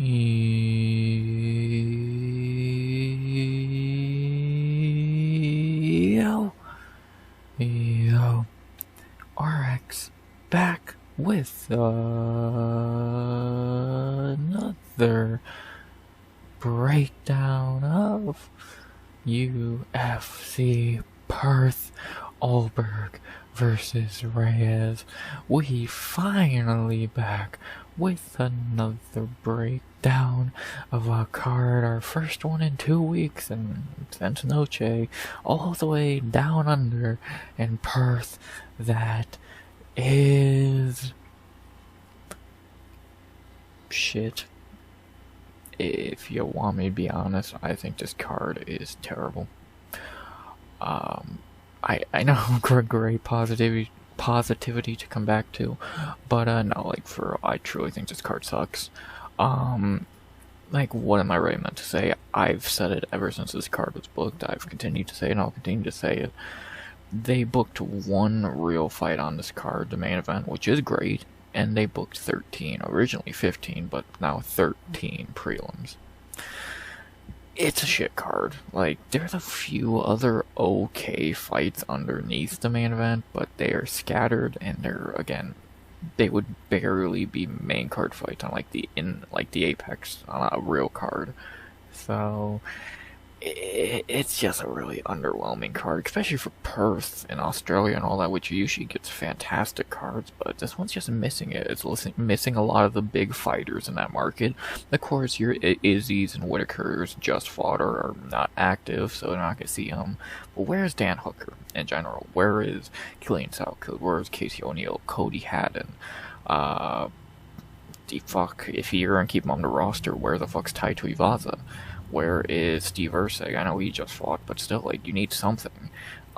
Yo, RX back with another breakdown of UFC Perth Ulberg versus Reyes. We finally back with another breakdown of our card, our first one in 2 weeks, and since Noche, all the way down under in Perth. That is shit. If you want me to be honest, I think this card is terrible. I know great positivity to come back to, but no, I truly think this card sucks. What am I really meant to say? I've said it ever since this card was booked. I've continued to say it, and I'll continue to say it. They booked one real fight on this card, the main event, which is great, and they booked 13, originally 15, but now 13 prelims. It's a shit card. There's a few other okay fights underneath the main event, but they are scattered, and they would barely be main card fights on the Apex on a real card. So it's just a really underwhelming card, especially for Perth in Australia and all that, which usually gets fantastic cards, but this one's just missing it. It's missing a lot of the big fighters in that market. Of course, your Izzy's and Whitakers just fought or are not active, so they're not going to see them. But where's Dan Hooker in general? Where is Killian Southfield? Where is Casey O'Neill? Cody Haddon? If you're going to keep him on the roster, where the fuck's Tai Tuivasa? Where is Steve Ursig? I know he just fought, but still, you need something.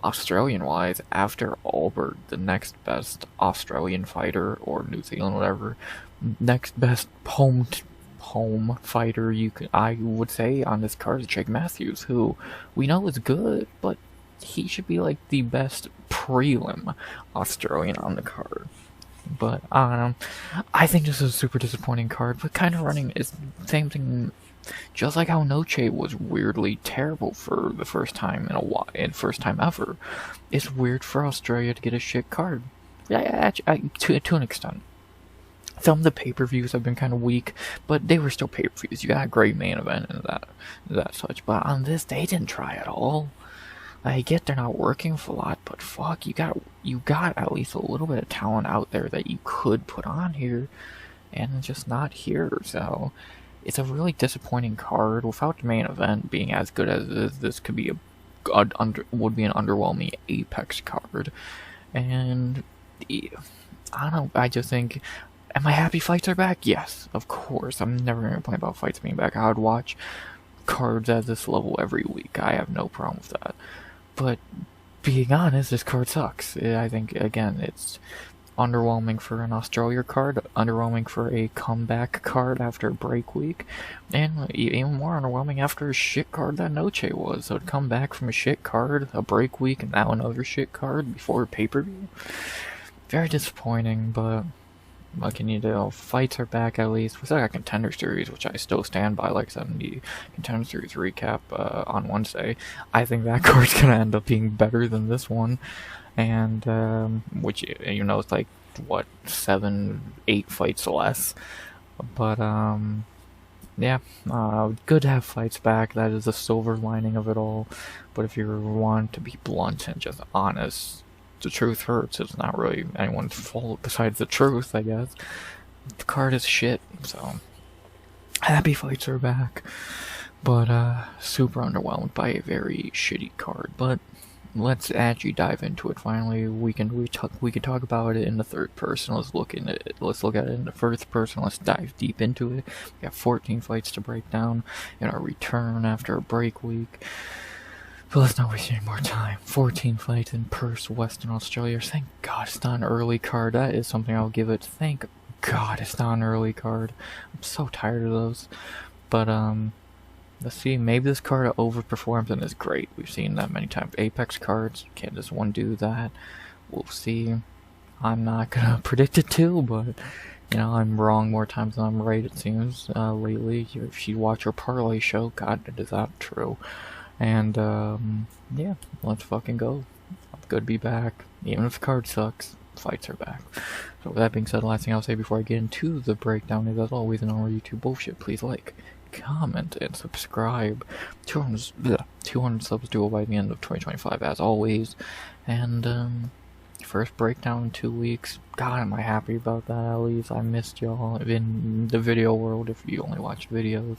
Australian-wise, after Ulberg, the next best Australian fighter, or New Zealand, whatever, next best home fighter I would say on this card is Jake Matthews, who we know is good, but he should be the best prelim Australian on the card. But I don't know. I think this is a super disappointing card, but kind of running is the same thing. Just like how Noche was weirdly terrible for the first time in a while, and first time ever, it's weird for Australia to get a shit card. To an extent. Some of the pay-per-views have been kind of weak, but they were still pay-per-views. You got a great main event and that such. But on this, they didn't try at all. I get they're not working for a lot, but fuck, you got at least a little bit of talent out there that you could put on here, and it's just not here. So it's a really disappointing card. Without the main event being as good as it is, this could be would be an underwhelming Apex card. And I don't know, I just think, am I happy fights are back? Yes, of course. I'm never going to complain about fights being back. I would watch cards at this level every week. I have no problem with that. But being honest, this card sucks. I think, again, it's underwhelming for an Australia card, underwhelming for a comeback card after a break week, and even more underwhelming after a shit card that Noche was. So to come back from a shit card, a break week, and now another shit card before a pay-per-view, very disappointing. But what can you do? Fights are back at least. We still got Contender Series, which I still stand by. Like I said in the Contender Series recap on Wednesday, I think that card's gonna end up being better than this one. And which it's 7-8 fights less, but yeah, good to have fights back. That is the silver lining of it all. But if you want to be blunt and just honest, the truth hurts. It's not really anyone's fault besides the truth, I guess. The card is shit, so happy fights are back, but super underwhelmed by a very shitty card. But let's actually dive into it. Finally, we can talk about it in the third person. Let's look at it in the first person. Let's dive deep into it. We got 14 fights to break down in our return after a break week. But let's not waste any more time. 14 fights in Perth, Western Australia. Thank God it's not an early card. That is something I'll give it. Thank God it's not an early card. I'm so tired of those. But let's see, maybe this card overperforms and is great. We've seen that many times. Apex cards, can't just one do that. We'll see. I'm not gonna predict it too, but You know, I'm wrong more times than I'm right, it seems, lately. If she watch her parlay show, God, is that true. And, yeah, let's fucking go. Good to be back. Even if the card sucks, fights are back. So with that being said, the last thing I'll say before I get into the breakdown is, as always, in all YouTube bullshit, please like, comment, and subscribe. 200 subs dual by the end of 2025, as always. And, first breakdown in 2 weeks. God, am I happy about that, at least. I missed y'all in the video world if you only watch videos.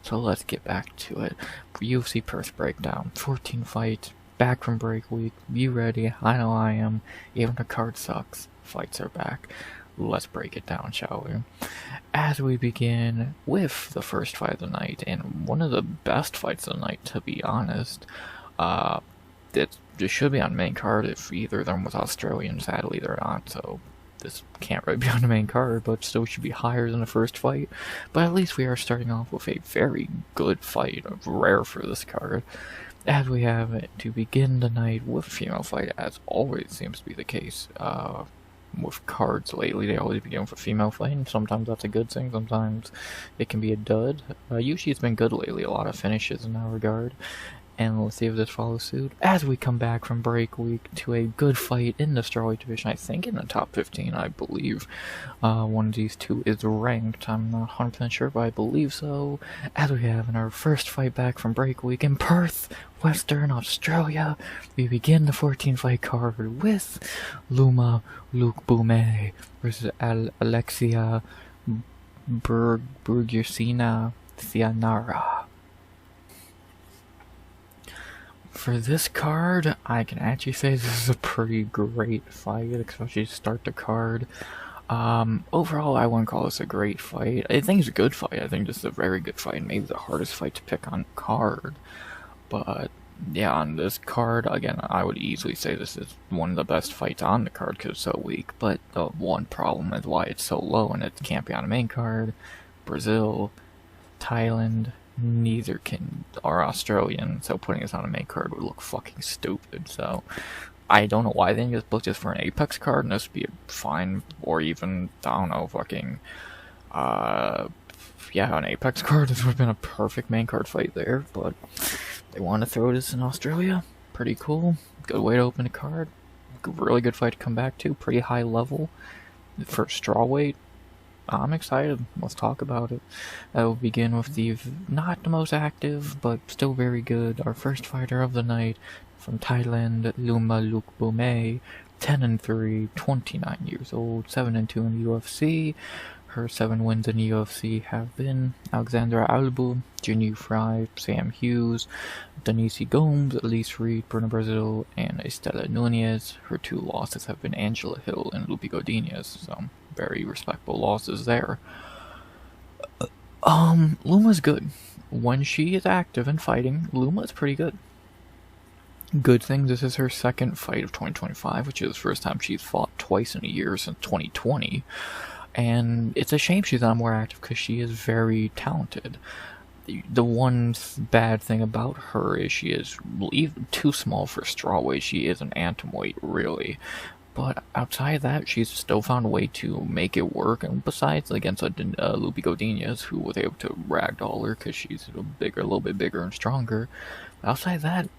So let's get back to it. UFC Perth Breakdown. 14 fights. Back from break week. Be ready. I know I am. Even the card sucks. Fights are back. Let's break it down, shall we? As we begin with the first fight of the night, and one of the best fights of the night, to be honest. It should be on the main card if either of them was Australian. Sadly, they're not, so this can't really be on the main card, but still should be higher than the first fight. But at least we are starting off with a very good fight, rare for this card. As we have to begin the night with a female fight, as always seems to be the case with cards lately. They always begin with a female fight, and sometimes that's a good thing, sometimes it can be a dud. Usually it's been good lately, a lot of finishes in that regard. And let's see if this follows suit. As we come back from break week to a good fight in the strawweight division, I think in the top 15, I believe. One of these two is ranked. I'm not 100% sure, but I believe so. As we have in our first fight back from break week in Perth, Western Australia, we begin the 14-fight card with Loma Lookboonmee versus Alexia Thainara. For this card, I can actually say this is a pretty great fight, especially to start the card. Overall, I wouldn't call this a great fight. I think it's a good fight. I think this is a very good fight, maybe the hardest fight to pick on card. But, yeah, on this card, again, I would easily say this is one of the best fights on the card because it's so weak. But the one problem is why it's so low and it can't be on the main card. Brazil, Thailand, neither are Australian, so putting this on a main card would look fucking stupid. So I don't know why they didn't just book this for an Apex card, and this would be fine, or even, I don't know, fucking, yeah, an Apex card. This would have been a perfect main card fight there, but they want to throw this in Australia. Pretty cool. Good way to open a card. Really good fight to come back to. Pretty high level for strawweight. I'm excited. Let's talk about it. We'll begin with the not the most active, but still very good. Our first fighter of the night from Thailand, Loma Lookboonmee, 10-3, 29 years old, 7-2 in the UFC. Her 7 wins in the UFC have been Alexandra Albu, Jinyu Fry, Sam Hughes, Denise Gomes, Elise Reed, Brando Brazil, and Estela Nunez. Her 2 losses have been Angela Hill and Lupe Godinez, so very respectable losses there. Luma's good. When she is active and fighting, Luma's pretty good. Good thing, this is her second fight of 2025, which is the first time she's fought twice in a year since 2020. And it's a shame she's not more active because she is very talented. The one bad thing about her is she is even too small for strawweight. She is an atomweight, really. But outside of that, she's still found a way to make it work. And besides, against Lupe Godinez, who was able to ragdoll her because she's a little bit bigger and stronger. Outside of that,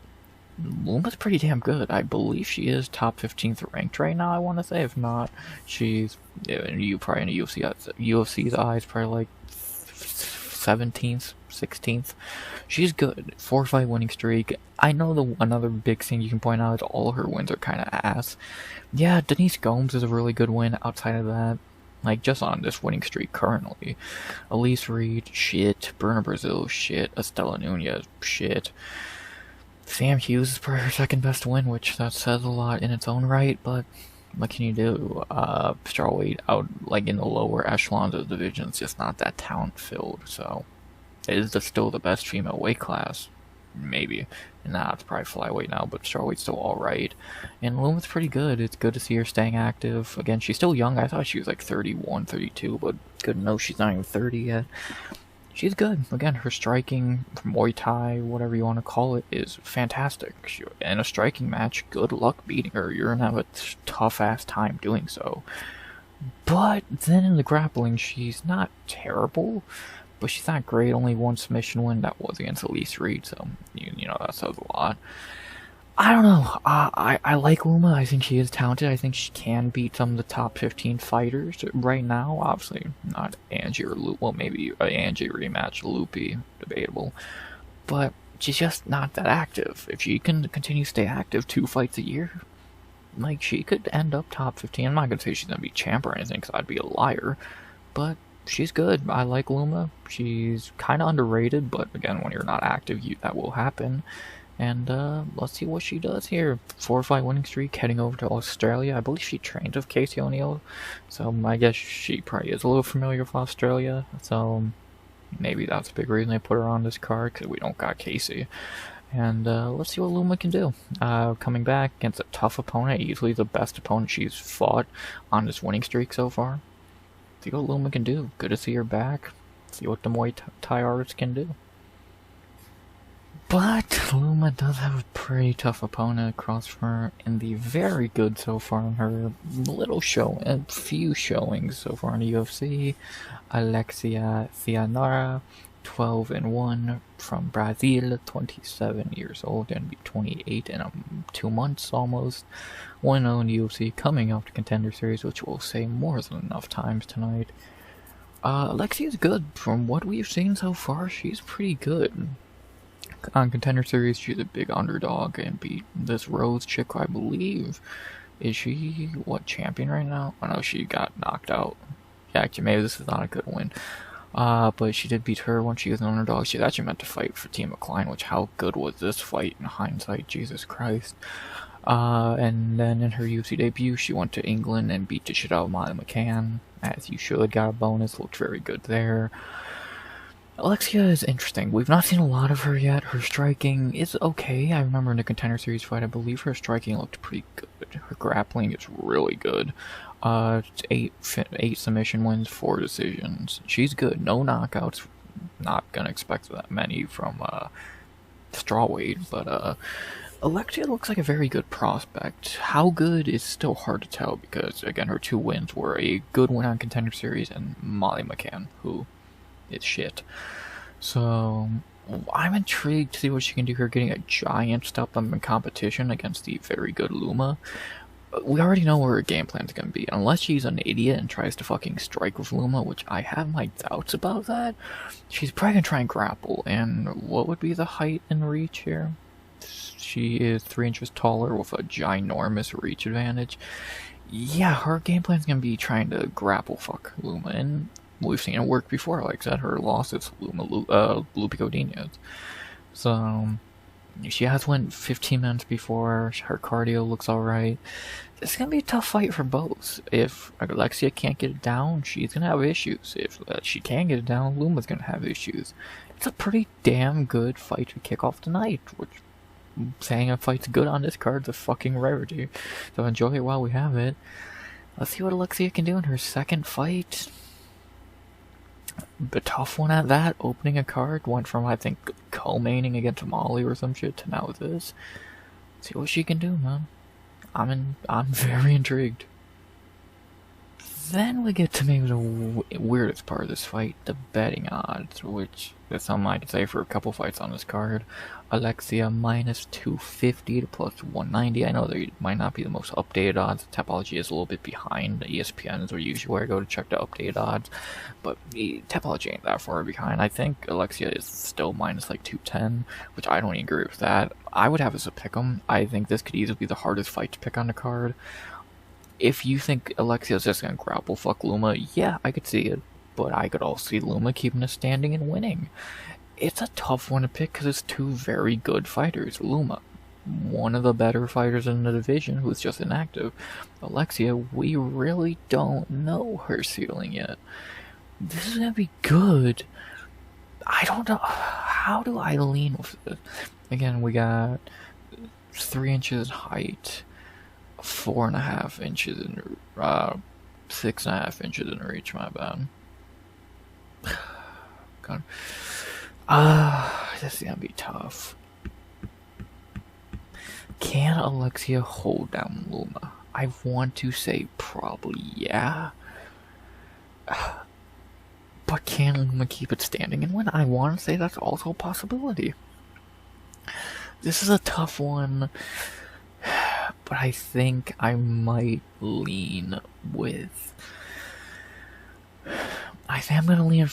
Loma's pretty damn good. I believe she is top 15th ranked right now, I want to say. If not, she's probably in the UFC's eyes, probably like 17th, 16th. She's good. 4-fight winning streak. I know another big thing you can point out is all her wins are kind of ass. Yeah, Denise Gomes is a really good win. Outside of that, like, just on this winning streak currently. Elise Reed, shit. Brando Brazil, shit. Estela Nunez, shit. Sam Hughes is probably her second best win, which that says a lot in its own right, but what can you do? Strawweight out, like, in the lower echelons of the division, it's just not that talent-filled, so it is still the best female weight class, maybe. Nah, it's probably flyweight now, but strawweight's still alright. And Loma's pretty good. It's good to see her staying active. Again, she's still young. I thought she was like 31, 32, but good to know she's not even 30 yet. She's good. Again, her striking, Muay Thai, whatever you want to call it, is fantastic. In a striking match, good luck beating her. You're going to have a tough-ass time doing so. But then in the grappling, she's not terrible, but she's not great. Only one submission win. That was against Elise Reed, so you know that says a lot. I don't know. I like Loma. I think she is talented. I think she can beat some of the top 15 fighters right now. Obviously, not Angie or Luke. Well, maybe Angie rematch, Louie, debatable. But she's just not that active. If she can continue to stay active 2 fights a year, like, she could end up top 15. I'm not going to say she's going to be champ or anything, because I'd be a liar. But she's good. I like Loma. She's kind of underrated, but again, when you're not active, that will happen. And let's see what she does here. 4-fight winning streak, heading over to Australia. I believe she trained with Casey O'Neill, so I guess she probably is a little familiar with Australia. So maybe that's a big reason they put her on this card, because we don't got Casey. And let's see what Loma can do. Coming back against a tough opponent, easily the best opponent she's fought on this winning streak so far. See what Loma can do. Good to see her back. See what the Muay Thai artist can do. But Loma does have a pretty tough opponent across from her, and the very good so far in her few showings so far in the UFC. Alexia Thainara, 12-1 from Brazil, 27 years old, and be 28 in 2 months almost. 1-0 in the UFC, coming off the Contender Series, which we'll say more than enough times tonight. Alexia's good. From what we've seen so far, she's pretty good. On Contender Series, she's a big underdog and beat this Rose chick, I believe. Is she, champion right now? I know she got knocked out. Yeah, actually, maybe this is not a good win. But she did beat her when she was an underdog. She was actually meant to fight for Team McLean, which, how good was this fight in hindsight? Jesus Christ. And then in her UFC debut, she went to England and beat the shit out of Molly McCann, as you should. Got a bonus, looked very good there. Alexia is interesting. We've not seen a lot of her yet. Her striking is okay. I remember in the Contender Series fight, I believe her striking looked pretty good. Her grappling is really good. 8 submission wins, 4 decisions. She's good. No knockouts. Not gonna expect that many from strawweight, but Alexia looks like a very good prospect. How good is still hard to tell, because again, her 2 wins were a good win on Contender Series and Molly McCann, who is shit. So I'm intrigued to see what she can do here, getting a giant step up in competition against the very good Loma. We already know where her game plan is going to be. Unless she's an idiot and tries to fucking strike with Loma, which I have my doubts about that, she's probably going to try and grapple. And what would be the height and reach here? She is 3 inches taller with a ginormous reach advantage. Yeah, her game plan is going to be trying to grapple fuck Loma, and we've seen it work before. Like I said, her loss is Louie Godinez. So she has went 15 minutes before. Her cardio looks alright. It's going to be a tough fight for both. If Alexia can't get it down, she's going to have issues. If she can get it down, Luma's going to have issues. It's a pretty damn good fight to kick off tonight, which, saying a fight's good on this card's a fucking rarity. So enjoy it while we have it. Let's see what Alexia can do in her second fight. A tough one at that. Opening a card, went from, I think, co-maining against Molly or some shit to now this. See what she can do, man. I'm very intrigued. Then we get to maybe the weirdest part of this fight, the betting odds, which is something I can say for a couple fights on this card. Alexia minus 250 to plus 190. I know they might not be the most updated odds. Tapology is a little bit behind. ESPN is usually where I go to check the updated odds, but Tapology ain't that far behind. I think Alexia is still minus like 210, which I don't even agree with that. I would have as a pick'em. I think this could easily be the hardest fight to pick on the card. If you think Alexia's just gonna grapple fuck Loma, yeah, I could see it. But I could also see Loma keeping a standing and winning. It's a tough one to pick because it's 2 very good fighters. Loma, one of the better fighters in the division who's just inactive. Alexia, we really don't know her ceiling yet. This is gonna be good. I don't know. How do I lean with it? Again, we got 3 inches height. 4.5 inches in 6.5 inches in reach, my bad. God. This is gonna be tough. Can Alexia hold down Loma? I want to say probably yeah, But can Loma keep it standing and win? I want to say that's also a possibility. This is a tough one, but I think I might lean with... I think I'm going to lean...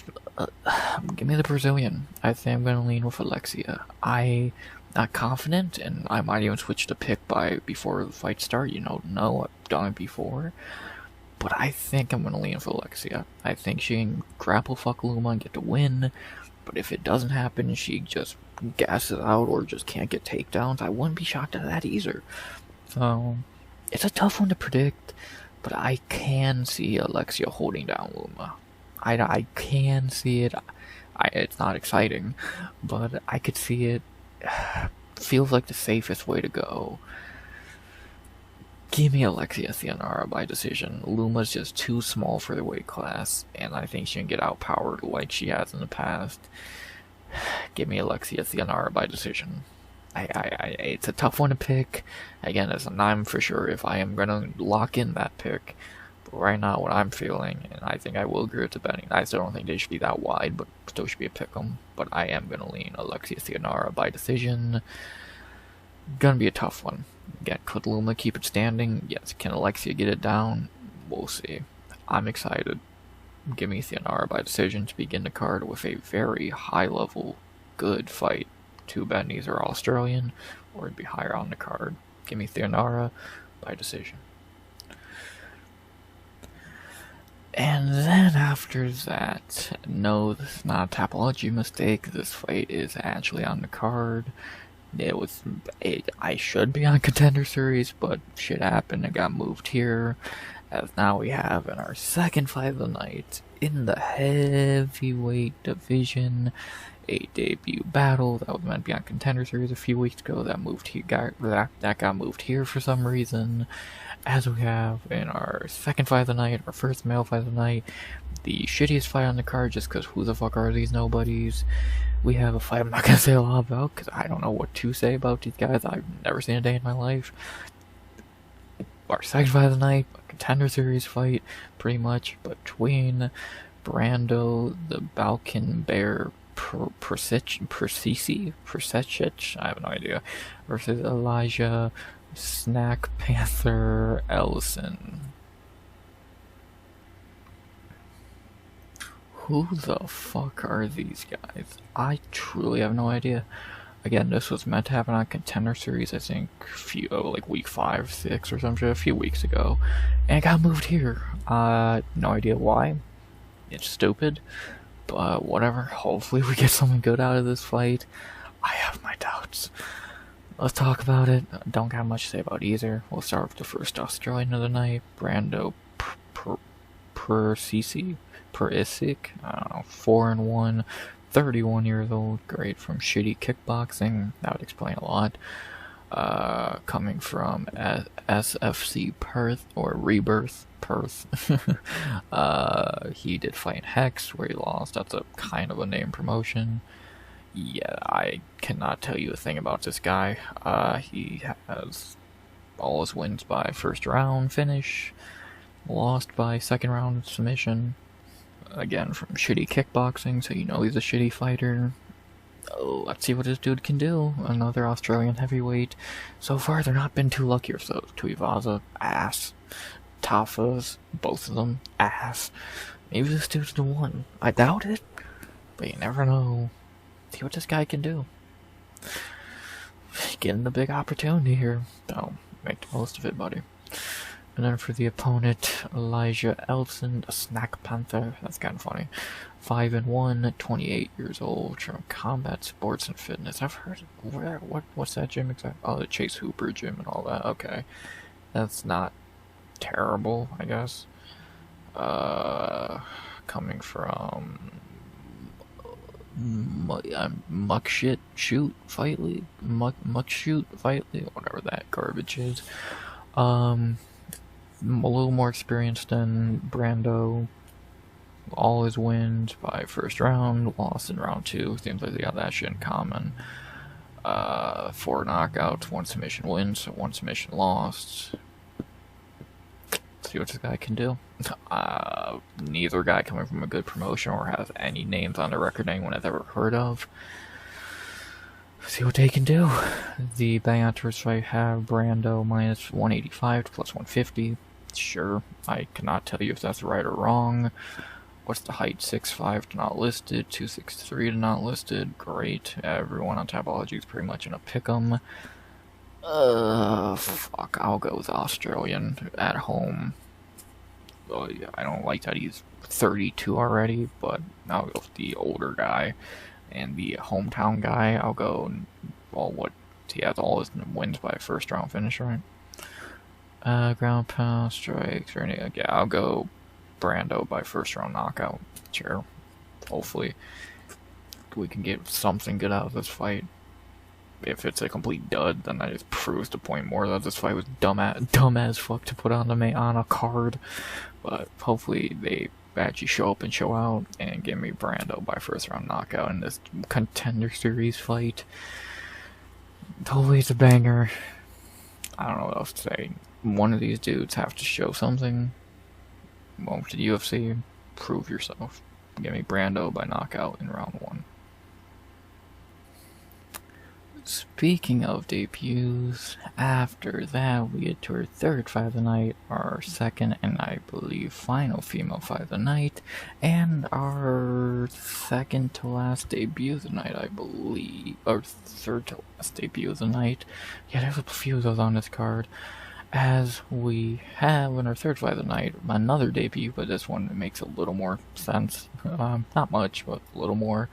give me the Brazilian. I think I'm going to lean with Alexia. I'm not confident, and I might even switch the pick before the fight start. You know, no, I've done it before. But I think I'm going to lean with Alexia. I think she can grapple fuck Loma and get the win. But if it doesn't happen, she just gasses out or just can't get takedowns. I wouldn't be shocked at that either. So, it's a tough one to predict. But I can see Alexia holding down Loma. I can see it. It's not exciting, but I could see it. Feels like the safest way to go. Give me Alexia Thainara by decision. Loma's just too small for the weight class, and I think she can get outpowered like she has in the past. Give me Alexia Thainara by decision. It's a tough one to pick. Again, I'm for sure if I am gonna lock in that pick. But right now, what I'm feeling, and I think I will agree with the betting. I still don't think they should be that wide, but still should be a pick 'em. But I am gonna lean Alexia Thainara by decision. Gonna be a tough one. Again, could Loma keep it standing? Yes. Can Alexia get it down? We'll see. I'm excited. Give me Thainara by decision to begin the card with a very high-level, good fight. Too bad neither are Australian, or it'd be higher on the card. Give me Thainara by decision. And then after that, no, this is not a topology mistake. This fight is actually on the card. I should be on Contender Series, but shit happened and got moved here. As now we have in our second fight of the night, in the heavyweight division, a debut battle that was meant to be on Contender Series a few weeks ago. That got moved here for some reason. As we have in our second fight of the night, our first male fight of the night, the shittiest fight on the card, just because who the fuck are these nobodies? We have a fight I'm not going to say a lot about, because I don't know what to say about these guys. I've never seen a day in my life. Our second fight of the night, a Contender Series fight, pretty much, between Brando, the Balkan Bear, Peričić, I have no idea, versus Elisha, Snack Panther, Ellison. Who the fuck are these guys? I truly have no idea. Again, this was meant to happen on Contender Series, I think, like week 5, 6 or some shit, a few weeks ago. And it got moved here. No idea why. It's stupid. But whatever. Hopefully we get something good out of this fight. I have my doubts. Let's talk about it. Don't got much to say about either. We'll start with the first Australian of the night. Brando Peričić, I don't know, 4-1, 31 years old, great from shitty kickboxing. That would explain a lot. Coming from SFC Perth, or Rebirth Perth. He did fight in Hex, where he lost. That's a kind of a name promotion. Yeah, I cannot tell you a thing about this guy. He has all his wins by first round finish, lost by second round submission. Again, from shitty kickboxing, so you know he's a shitty fighter. Oh, let's see what this dude can do. Another Australian heavyweight. So far, they're not been too lucky or so. Tuivasa, ass. Tafas, both of them, ass. Maybe this dude's the one. I doubt it, but you never know. See what this guy can do. Getting the big opportunity here. So, make the most of it, buddy. And then for the opponent, Ellison, a Snack Panther. That's kind of funny. 5-1, 28 years old, from Combat Sports and Fitness. I've heard what's that gym exactly? Oh, the Chase Hooper gym and all that. Okay, that's not terrible, I guess. Coming from Muck Shoot Fight League, whatever that garbage is. A little more experienced than Brando. All his wins by first round, lost in round 2. Seems like they got that shit in common. 4 knockouts, 1 submission wins, 1 submission lost. See what this guy can do. Neither guy coming from a good promotion or has any names on the record anyone has ever heard of. See what they can do. The Bellator's fight have Brando minus 185 plus 150. Sure, I cannot tell you if that's right or wrong. What's the height? 6'5" to not listed, 263 to not listed. Great. Everyone on Tapology is pretty much in a pick'em. Fuck, I'll go with Australian at home. Oh, yeah, I don't like that he's 32 already, but I'll go with the older guy. And the hometown guy, I'll go, well, what, he has all his wins by first round finish, right? Ground pound, strikes, or anything. Yeah, I'll go Brando by first round knockout. Sure. Hopefully we can get something good out of this fight. If it's a complete dud, then that just proves the point more that this fight was dumb as fuck to put on a card. But hopefully they actually show up and show out and give me Brando by first round knockout in this contender series fight. Hopefully it's a banger. I don't know what else to say. One of these dudes have to show something. Well, to the UFC, prove yourself. Give me Brando by knockout in round 1. Speaking of debuts, after that we get to our third fight of the night, our second and I believe final female fight of the night, and our second to last debut of the night, I believe, or third to last debut of the night. Yeah, there's a few of those on this card. As we have in our third fight of the night, another debut, but this one makes a little more sense. Not much, but a little more.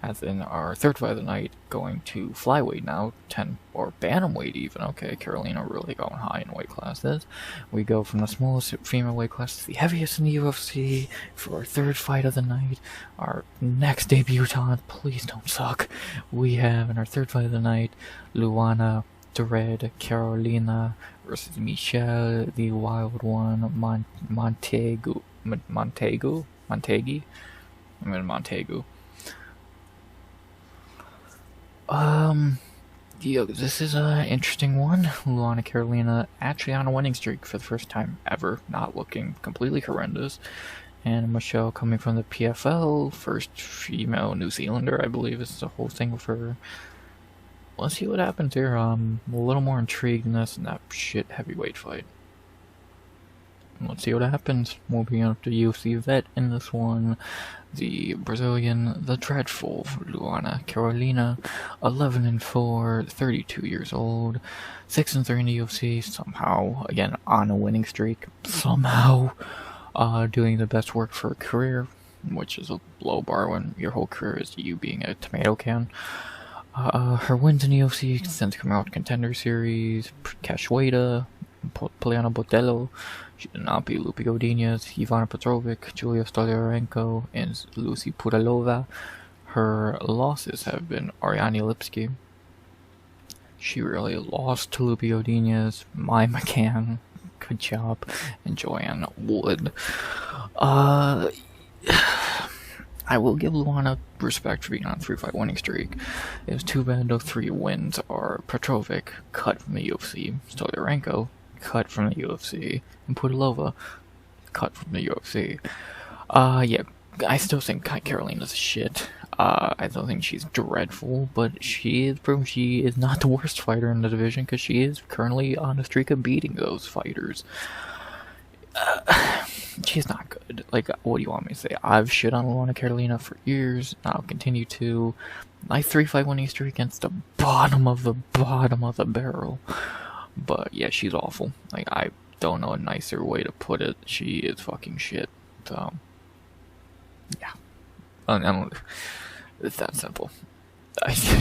As in our third fight of the night, going to flyweight now, 10, or bantamweight even. Okay, Carolina really going high in weight classes. We go from the smallest female weight class to the heaviest in the UFC for our third fight of the night. Our next debutant, please don't suck. We have in our third fight of the night, Luana, the Red, Carolina versus Michelle, the Wild One, Montague. Yeah, this is an interesting one. Luana Carolina actually on a winning streak for the first time ever, not looking completely horrendous. And Michelle coming from the PFL, first female New Zealander, I believe is the whole thing with her. Let's see what happens here. I'm a little more intrigued in this and that shit heavyweight fight. Let's see what happens. We'll be on the UFC vet in this one. The Brazilian, the dreadful Luana Carolina, 11-4, 32 years old, 6-3 in the UFC, somehow, again, on a winning streak, somehow, doing the best work for a career, which is a low bar when your whole career is you being a tomato can. Her wins in the UFC since coming out Contender Series, Cachoeira, Poliana Botello. She did not beat Lupe Godinez, Ivana Petrovic, Julia Stoliarenko, and Lucy Pudalova. Her losses have been Ariane Lipski. She really lost to Lupe Godinez, Mai McCann, good job, and Joanne Wood. I will give Luana respect for being on a 3-fight winning streak. It was too bad those 3 wins are Petrovic, cut from the UFC, Stoliarenko, cut from the UFC, and Pudalova, cut from the UFC. Yeah, I still think Carolina's shit. I don't think she's dreadful, but she is proven she is not the worst fighter in the division because she is currently on a streak of beating those fighters. She's not good. Like, what do you want me to say? I've shit on Luana Carolina for years, and I'll continue to. My 3-fight winning streak against the bottom of the barrel. But yeah, she's awful. Like, I don't know a nicer way to put it. She is fucking shit. So, yeah. I don't, it's that simple.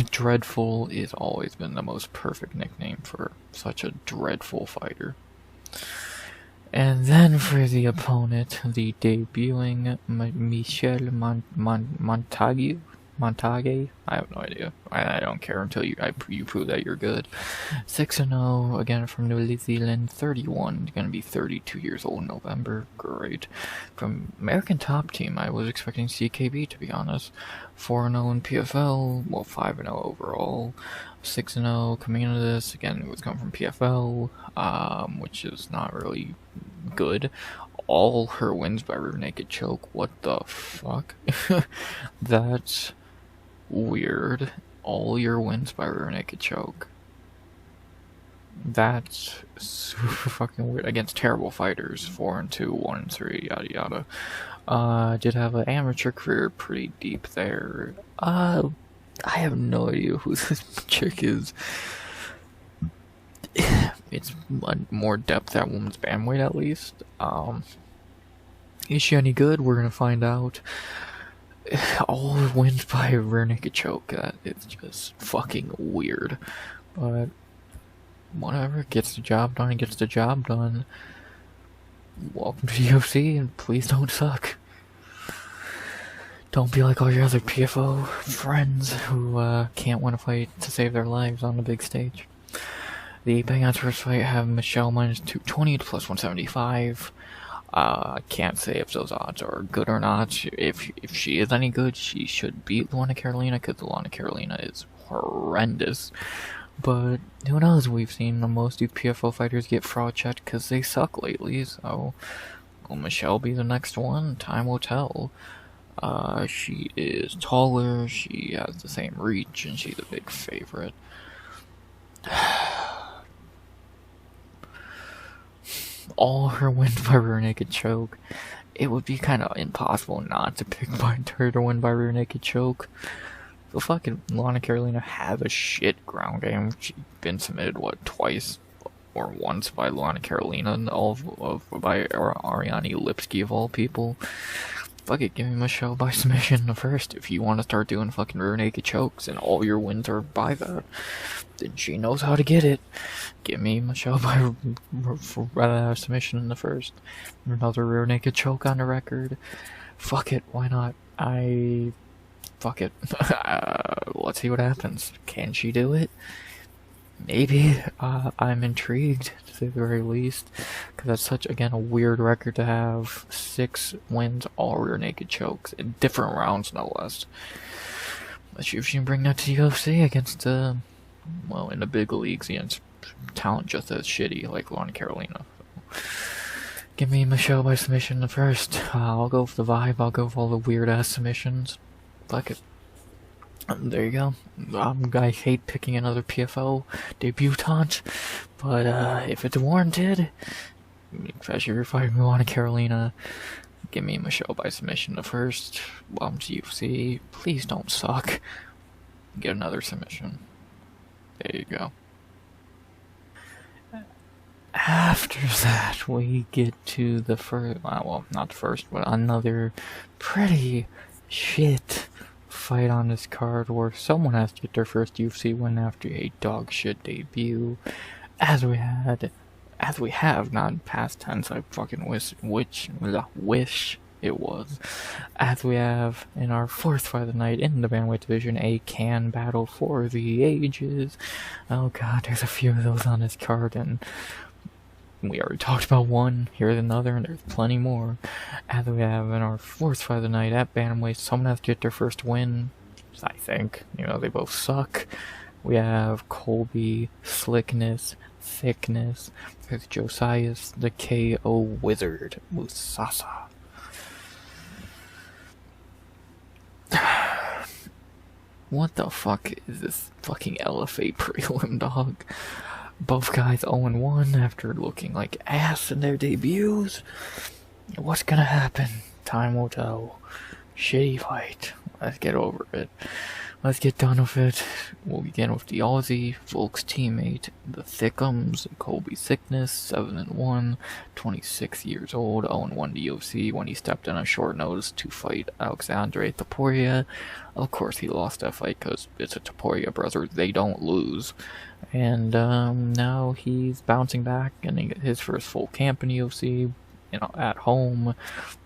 Dreadful has always been the most perfect nickname for such a dreadful fighter. And then for the opponent, the debuting Michelle Montague. I have no idea. I don't care until you prove that you're good. 6-0, again from New Zealand, 31, gonna be 32 years old in November. Great. From American Top Team, I was expecting CKB to be honest. 4-0 in PFL, well 5-0 overall. 6-0 coming into this, again it was coming from PFL, which is not really good. All her wins by rear naked choke. What the fuck? That's weird. All your wins by rear naked choke. That's super fucking weird. Against terrible fighters. 4-2, 1-3, yada yada. Did have an amateur career pretty deep there. I have no idea who this chick is. It's more depth at women's bantamweight at least. Is she any good? We're gonna find out. All wins by a rear naked choke. It's just fucking weird. But whatever, gets the job done, gets the job done. Welcome to UFC, and please don't suck. Don't be like all your other PFO friends who can't win a fight to save their lives on the big stage. The Bangouts first fight have Michelle minus 220 to plus 175. I can't say if those odds are good or not. If she is any good, she should beat Luana Carolina, because Luana Carolina is horrendous. But who knows? We've seen most of PFO fighters get fraud checked because they suck lately. So will Michelle be the next one? Time will tell. She is taller, she has the same reach, and she's a big favorite. All her wins by rear naked choke. It would be kind of impossible not to pick her to win by rear naked choke. So fucking Luana Carolina has a shit ground game. She's been submitted, what, twice or once by Luana Carolina, and by Ariane Lipski of all people. Fuck it, give me Michelle by submission in the first. If you want to start doing fucking rear naked chokes and all your wins are by that, then she knows how to get it. Give me Michelle by submission in the first. Another rear naked choke on the record. Fuck it, why not? Fuck it. Let's see what happens. Can she do it? Maybe. I'm intrigued, to say the very least, because that's such, again, a weird record to have. 6 wins, all rear naked chokes, in different rounds, no less. Let's see if she can bring that to UFC against, well, in the big leagues, against talent just as shitty, like Luana Carolina. So, give me Michelle by submission the first. I'll go for the vibe, I'll go for all the weird-ass submissions. Fuck it. There you go. I hate picking another PFO debutante, but if it's warranted, especially if you're fighting Luana Carolina, give me Michelle by submission the first. Welcome to UFC. Please don't suck. Get another submission. There you go. After that, we get to the first, well, not the first, but another pretty shit fight on this card where someone has to get their first UFC win after a dog shit debut, as we have, not in past tense, I fucking wish it was, as we have in our 4th fight of the night in the bantamweight division, a can battle for the ages. Oh god, there's a few of those on this card, and we already talked about one, here's another, and there's plenty more. As we have in our 4th fight of the night at bantamweight, someone has to get their first win, I think. You know, they both suck. We have Colby, Thicknesse, with Josias, the KO Wizard, Musasa. What the fuck is this fucking LFA prelim, dog? Both guys 0-1 after looking like ass in their debuts. What's gonna happen? Time will tell. Shitty fight. Let's get over it. Let's get done with it. We'll begin with the Aussie, Volk's teammate, the Thickums, Colby Thicknesse, 7-1, 26 years old, 0-1 to UFC when he stepped in on short notice to fight Alexandre Topuria. Of course he lost that fight because it's a Topuria brother, they don't lose. And now he's bouncing back and his first full camp in UFC, you know, at home,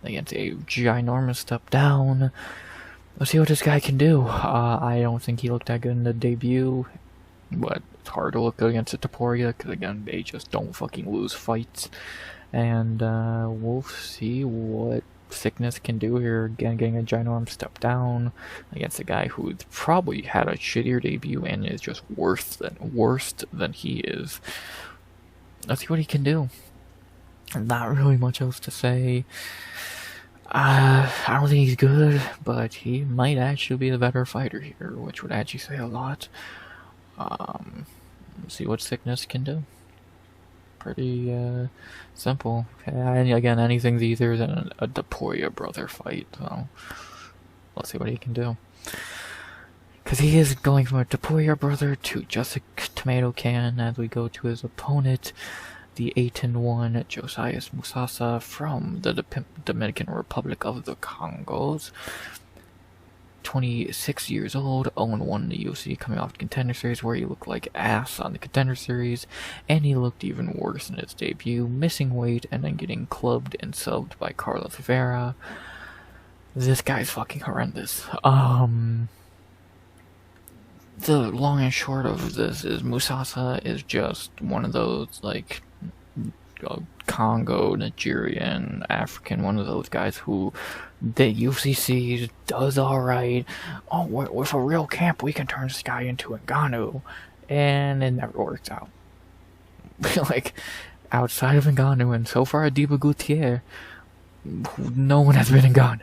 against a ginormous step down. Let's see what this guy can do. I don't think he looked that good in the debut, but it's hard to look good against a Topuria, because again, they just don't fucking lose fights. And we'll see what Thicknesse can do here, again getting a ginormous step down against a guy who probably had a shittier debut and is just worse than he is. Let's see what he can do. Not really much else to say. I don't think he's good, but he might actually be the better fighter here, which would actually say a lot. Let's see what Thicknesse can do. Pretty simple. And again, anything's easier than a Bedoya brother fight, so let's see what he can do. Because he is going from a Bedoya brother to just a tomato can as we go to his opponent, the 8-1 Josias Musasa from the Dominican Republic of the Congos. 26 years old, 0-1 in the UFC, coming off the Contender Series where he looked like ass on the Contender Series, and he looked even worse in his debut, missing weight and then getting clubbed and subbed by Carlos Vera. This guy's fucking horrendous. The long and short of this is Musasa is just one of those, like, Congo, Nigerian, African, one of those guys who the UFC does alright. Oh, with a real camp, we can turn this guy into a Ngannou. And it never works out. Like, outside of Ngannou and so far Adiba Gutierrez, no one has been Ngannou.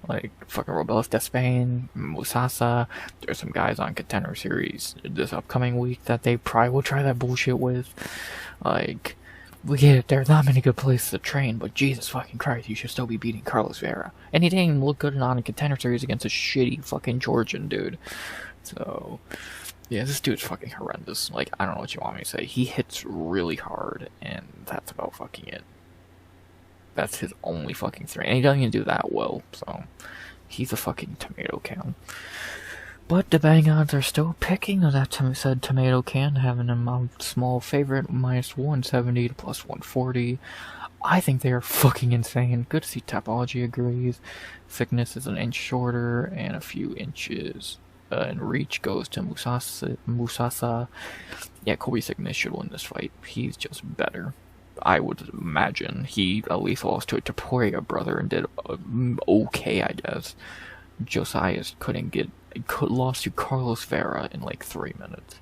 Like, fucking Robles de Spain, Musasa, there's some guys on Contender Series this upcoming week that they probably will try that bullshit with. Like, we get it, there's not many good places to train, but Jesus fucking Christ, you should still be beating Carlos Vera. And he didn't even look good on a Contender Series against a shitty fucking Georgian dude. So, yeah, this dude's fucking horrendous. Like, I don't know what you want me to say. He hits really hard, and that's about fucking it. That's his only fucking thing. And he doesn't even do that well, so he's a fucking tomato can. But the betting odds are still picking that said tomato can, having him a small favorite, minus 170 to plus 140. I think they are fucking insane. Good to see Topology agrees. Thicknesse is an inch shorter, and a few inches in reach goes to Musasa. Yeah, Colby Thicknesse should win this fight. He's just better. I would imagine he at least lost to a Bedoya brother and did okay, I guess. Josias lost to Carlos Vera in like 3 minutes.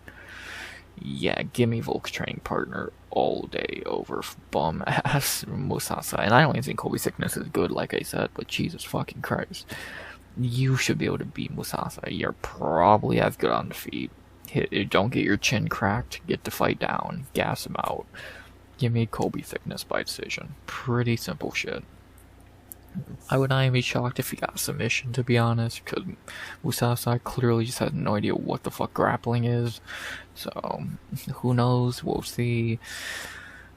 Yeah, gimme Volk's training partner all day over bum ass Musasa. And I don't even think Colby Thicknesse is good, like I said, but Jesus fucking Christ. You should be able to beat Musasa. You're probably as good on the feet. Don't get your chin cracked, get the fight down, gas him out. Give me Colby Thicknesse by decision. Pretty simple shit. I would not even be shocked if he got a submission, to be honest, because Musasa clearly just has no idea what the fuck grappling is. So, who knows? We'll see.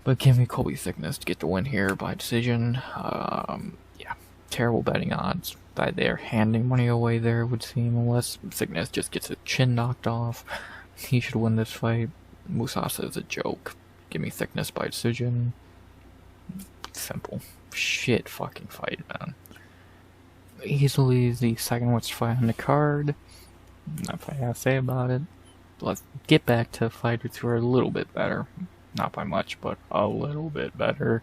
But give me Colby Thicknesse to get the win here by decision. Yeah, terrible betting odds. They're handing money away there, it would seem, unless Thicknesse just gets a chin knocked off. He should win this fight. Musasa is a joke. Give me Thicknesse by decision. Simple. Shit fucking fight, man. Easily the second worst fight on the card. Not much I gotta say about it. Let's get back to fighters who are a little bit better. Not by much, but a little bit better.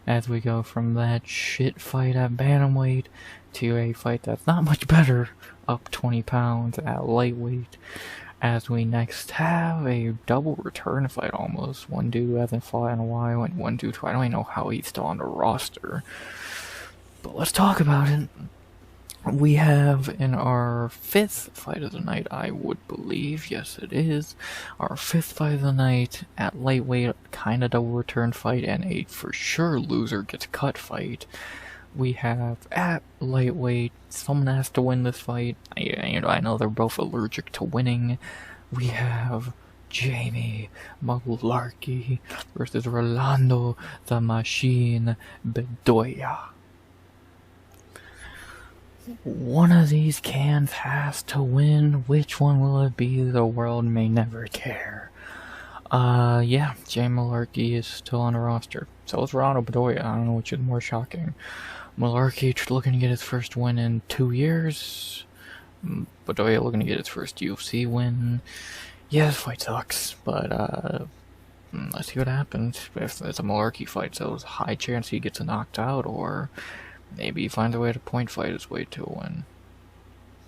As we go from that shit fight at bantamweight to a fight that's not much better, up 20 pounds at lightweight. As we next have a double return fight almost. One dude who hasn't fought in a while, and one dude who I don't even know how he's still on the roster. But let's talk about it. We have in our fifth fight of the night, I would believe, yes it is, our fifth fight of the night at lightweight, kind of double return fight, and a for sure loser gets cut fight. We have at lightweight, someone has to win this fight. I know they're both allergic to winning. We have Jamie Mullarkey versus Rolando the Machine Bedoya. One of these cans has to win. Which one will it be? The world may never care. Yeah, Jamie Mullarkey is still on the roster. So is Rolando Bedoya. I don't know which is more shocking. Mullarkey looking to get his first win in 2 years. Bedoya looking to get his first UFC win. Yeah, this fight sucks, but let's see what happens. If it's a Mullarkey fight, so there's a high chance he gets knocked out, or maybe he finds a way to point fight his way to a win.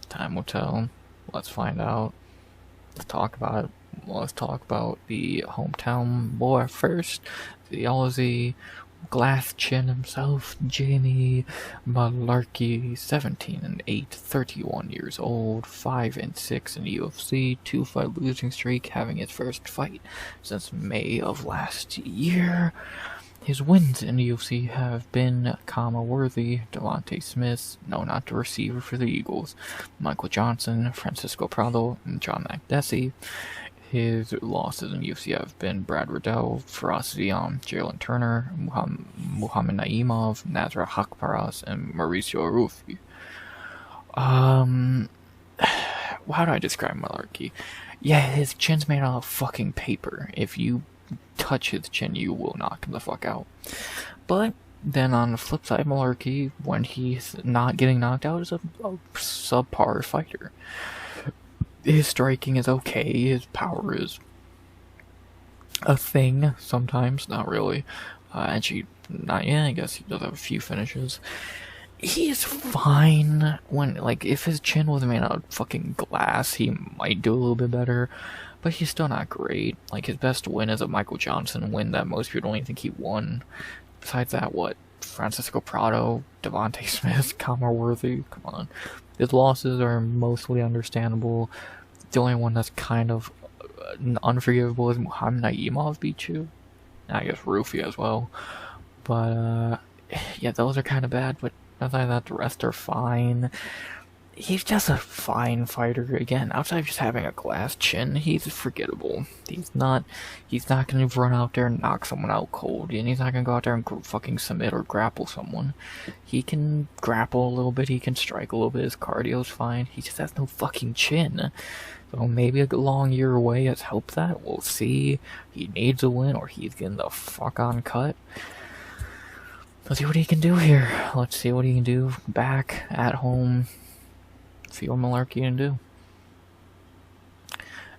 Time will tell. Let's find out. Let's talk about it. Let's talk about the hometown boy first. The Aussie glass chin himself, Jamie Mullarkey, 17-8, 31 years old, 5-6 in the UFC, 2-fight losing streak, having his first fight since May of last year. His wins in the UFC have been Worthy, Devontae Smith, no, not the receiver for the Eagles, Michael Johnson, Francisco Prado, and John Makdessi. His losses in UFC have been Brad Riddell, Faraz Zion, Jalen Turner, Muhammad Naimov, Nasrat Haqparas, and Mauricio Rufi. How do I describe Mullarkey? Yeah, his chin's made out of fucking paper. If you touch his chin, you will knock him the fuck out. But then on the flip side, Mullarkey, when he's not getting knocked out, is a subpar fighter. His striking is okay, his power is a thing sometimes, not really. I guess he does have a few finishes. He's fine when, like, if his chin was made out of fucking glass, he might do a little bit better, but he's still not great. Like, his best win is a Michael Johnson win that most people don't even think he won. Besides that, Francisco Prado, Devontae Smith, Worthy, come on. His losses are mostly understandable. The only one that's kind of unforgivable is Muhammad Naimov beat you. I guess Rufi as well. But, yeah, those are kind of bad, but outside of that, the rest are fine. He's just a fine fighter. Again, outside of just having a glass chin, he's forgettable. He's not gonna run out there and knock someone out cold, and he's not gonna go out there and fucking submit or grapple someone. He can grapple a little bit, he can strike a little bit, his cardio's fine, he just has no fucking chin. So maybe a long year away has helped that, we'll see. He needs a win, or he's getting the fuck on cut. Let's see what he can do here. Let's see what he can do back at home. See what Mullarkey can do.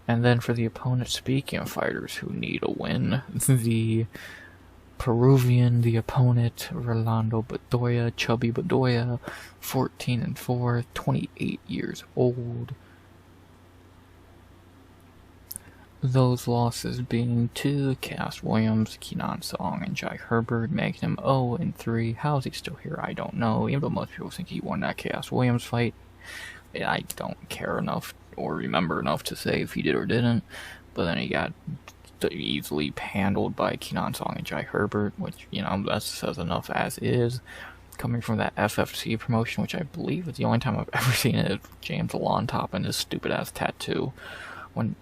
And then for the opponent, speaking of fighters who need a win, the Peruvian, the opponent, Rolando Bedoya, Chubby Bedoya, 14-4, 28 years old. Those losses being to Cass Williams, Kenan Song, and Jai Herbert, making him 0-3. How is he still here? I don't know. Even though most people think he won that Cass Williams fight, I don't care enough or remember enough to say if he did or didn't. But then he got easily handled by Kenan Song and Jai Herbert, which, you know, that says enough as is. Coming from that FFC promotion, which I believe is the only time I've ever seen it, James Alon top and his stupid ass tattoo.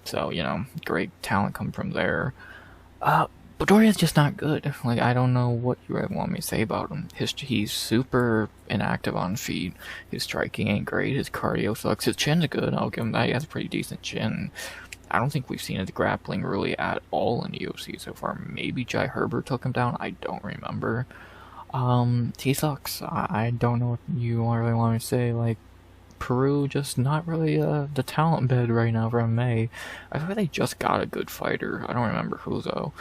So, you know, great talent come from there. Bedoya's just not good. Like, I don't know what you really want me to say about him. He's super inactive on feet. His striking ain't great. His cardio sucks. His chin's good. I'll give him that. He has a pretty decent chin. I don't think we've seen his grappling really at all in the UFC so far. Maybe Jai Herbert took him down. I don't remember. He sucks. I don't know what you really want me to say. Like, Peru just not really the talent bed right now for MMA. I feel like they just got a good fighter. I don't remember who though.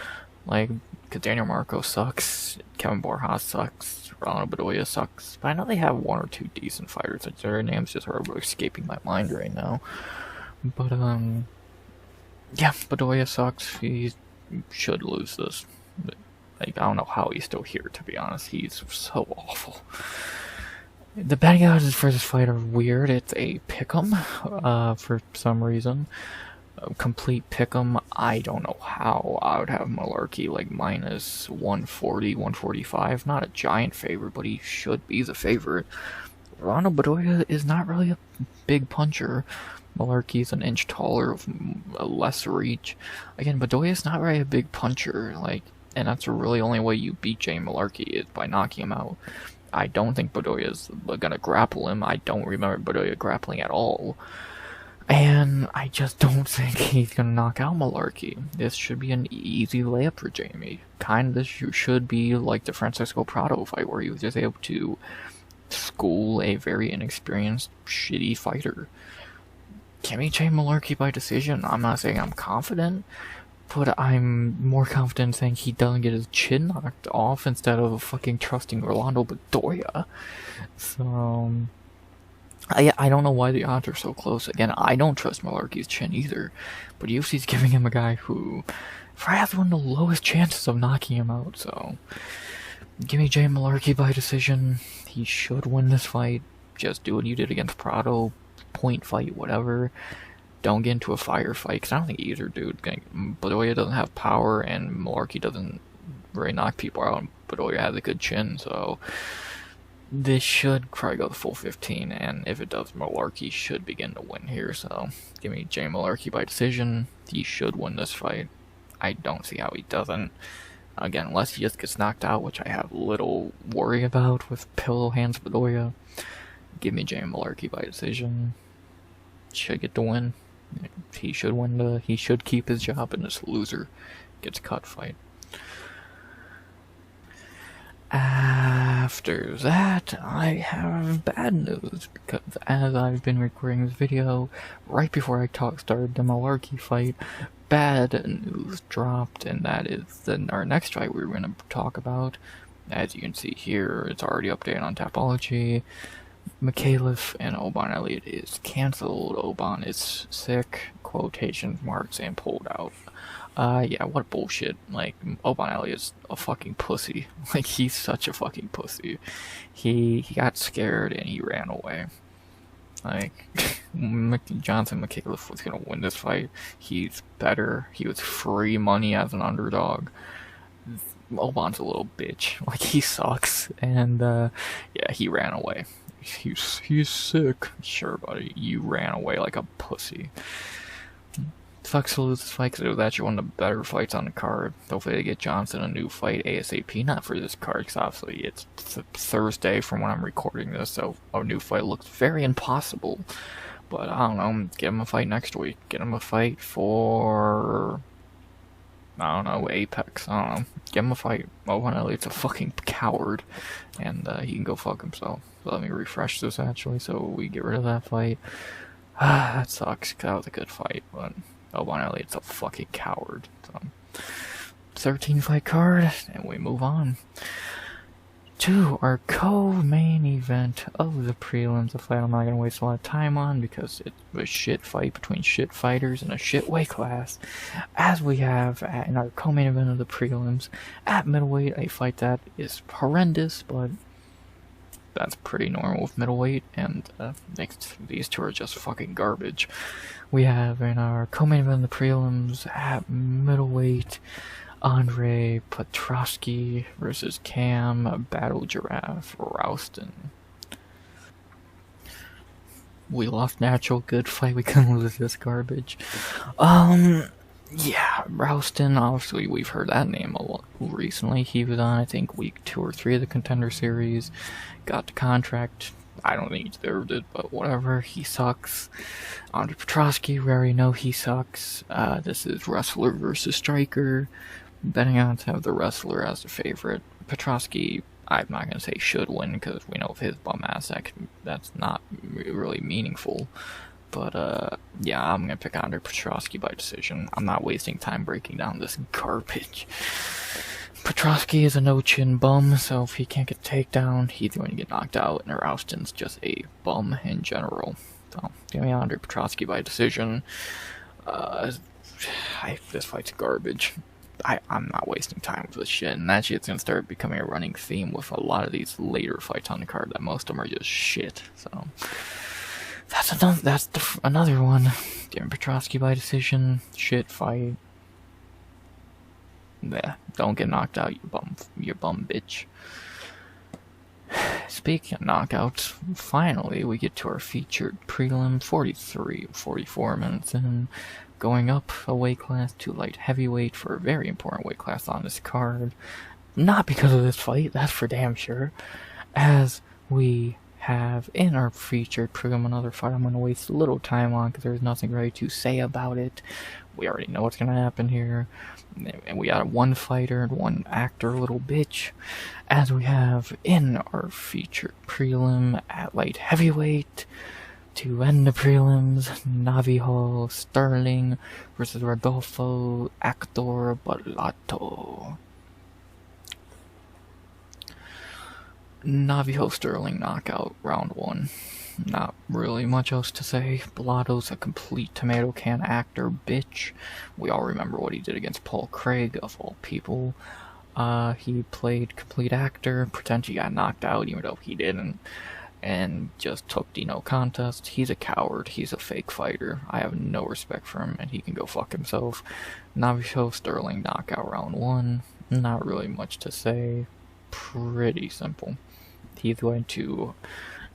Like, cause Daniel Marco sucks, Kevin Borjas sucks, Rolando Bedoya sucks. But I know they have one or two decent fighters. Like, their names just are escaping my mind right now. But yeah, Bedoya sucks. He should lose this. Like, I don't know how he's still here, to be honest. He's so awful. The betting odds for this fight are weird. It's a pick'em, for some reason. A complete pick'em. I don't know how. I would have Mullarkey like minus 140, 145. Not a giant favorite, but he should be the favorite. Rolando Bedoya is not really a big puncher. Mullarkey's an inch taller, with a less reach. Again, Bedoya's not really a big puncher. Like, and that's really the only way you beat Jay Mullarkey is by knocking him out. I don't think Bedoya's gonna grapple him. I don't remember Bedoya grappling at all. And I just don't think he's gonna knock out Mullarkey. This should be an easy layup for Jamie. This should be like the Francisco Prado fight, where he was just able to school a very inexperienced, shitty fighter. Can we Jay Mullarkey by decision? I'm not saying I'm confident, but I'm more confident saying he doesn't get his chin knocked off instead of fucking trusting Rolando Bedoya. So, I don't know why the odds are so close. Again, I don't trust Mullarkey's chin either, but UFC's giving him a guy who has one of the lowest chances of knocking him out, so Give me Jay Mullarkey by decision. He should win this fight. Just do what you did against Prado. Point fight, whatever. Don't get into a firefight, because I don't think either dude. Bedoya doesn't have power, and Mullarkey doesn't really knock people out. Bedoya has a good chin, so this should probably go the full 15, and if it does, Mullarkey should begin to win here, so give me Jay Mullarkey by decision. He should win this fight. I don't see how he doesn't. Again, unless he just gets knocked out, which I have little worry about with Pillow Hands Bedoya. Give me Jay Mullarkey by decision. Should get the win. He should win. He should keep his job, and this loser gets cut fight. After that, I have bad news, because as I've been recording this video, right before I started the Mullarkey fight, bad news dropped, and that is that our next fight we're going to talk about. As you can see here, it's already updated on Tapology. Micallef and Oban Elliott is cancelled. Oban is sick, quotation marks, and pulled out. Yeah, what bullshit. Like, Oban Elliott's a fucking pussy. Like, he's such a fucking pussy. He got scared and he ran away. Like, Johnson Micallef was gonna win this fight. He's better. He was free money as an underdog. Oban's a little bitch. Like, he sucks. And, yeah, he ran away. He's sick. Sure, buddy. You ran away like a pussy. Sucks to lose this fight because it was actually one of the better fights on the card. Hopefully they get Johnson a new fight ASAP. Not for this card, because obviously it's Thursday from when I'm recording this, so a new fight looks very impossible. But I don't know, get him a fight next week. Get him a fight for, I don't know, Apex. I don't know. Get him a fight. Oban Elliott's a fucking coward, and he can go fuck himself. So let me refresh this actually, so we get rid of that fight. That sucks, because that was a good fight, but Oban Elliott's a fucking coward. So, 13 fight card, and we move on to our co-main event of the prelims. A fight I'm not going to waste a lot of time on, because it's a shit fight between shit fighters in a shit weight class. As we have in our co-main event of the prelims, at middleweight, a fight that is horrendous, but that's pretty normal with middleweight, and these two are just fucking garbage. We have in our co-main event of the prelims at middleweight, Andre Petroski versus Cam Battle Giraffe Rowston. We lost natural, good fight. We couldn't lose this garbage. Yeah, Rowston, obviously we've heard that name a lot recently. He was on, I think, week 2 or 3 of the Contender Series. Got the contract. I don't think he deserved it, but whatever. He sucks. Andre Petroski, we already know he sucks. This is wrestler versus striker. Betting on to have the wrestler as the favorite. Petroski, I'm not going to say should win, because we know of his bum ass, that's not really meaningful. But, yeah, I'm going to pick Andre Petroski by decision. I'm not wasting time breaking down this garbage. Petroski is a no-chin bum, so if he can't get a takedown, he's going to get knocked out, and Rowston's just a bum in general. So, give me Andre Petroski by decision. This fight's garbage. I'm not wasting time with this shit, and actually it's going to start becoming a running theme with a lot of these later fights on the card, that most of them are just shit, so that's another one. Darren Petroski by decision. Shit fight. Yeah, don't get knocked out, you bum bitch. Speaking of knockouts, finally we get to our featured prelim, 44 minutes in, going up a weight class to light heavyweight for a very important weight class on this card. Not because of this fight, that's for damn sure. As we have in our featured prelim another fight I'm going to waste a little time on, because there's nothing really to say about it. We already know what's going to happen here. And we got one fighter and one actor, little bitch. As we have in our featured prelim at light heavyweight, to end the prelims, Navajo Stirling versus Rodolfo Actor Bellato. Navajo Stirling knockout, round 1. Not really much else to say. Bellato's a complete tomato can actor bitch. We all remember what he did against Paul Craig, of all people. He played complete actor, pretend he got knocked out even though he didn't, and just took the no contest. He's a coward. He's a fake fighter. I have no respect for him, and he can go fuck himself. Navajo Stirling knockout round 1. Not really much to say. Pretty simple. He's going to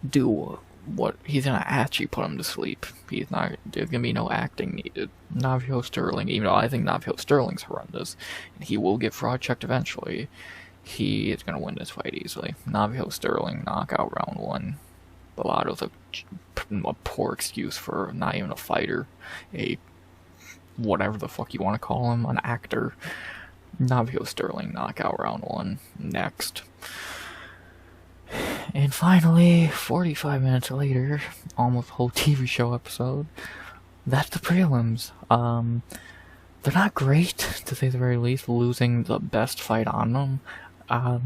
do what he's gonna actually put him to sleep. He's not. There's gonna be no acting needed. Navajo Stirling, even though I think Navajo Stirling's horrendous, and he will get fraud checked eventually. He is gonna win this fight easily. Navajo Stirling knockout round 1. Bellato's a poor excuse for not even a fighter, a whatever the fuck you want to call him, an actor. Navajo Stirling knockout round 1. Next. And finally, 45 minutes later, almost a whole TV show episode, that's the prelims. They're not great, to say the very least. Losing the best fight on them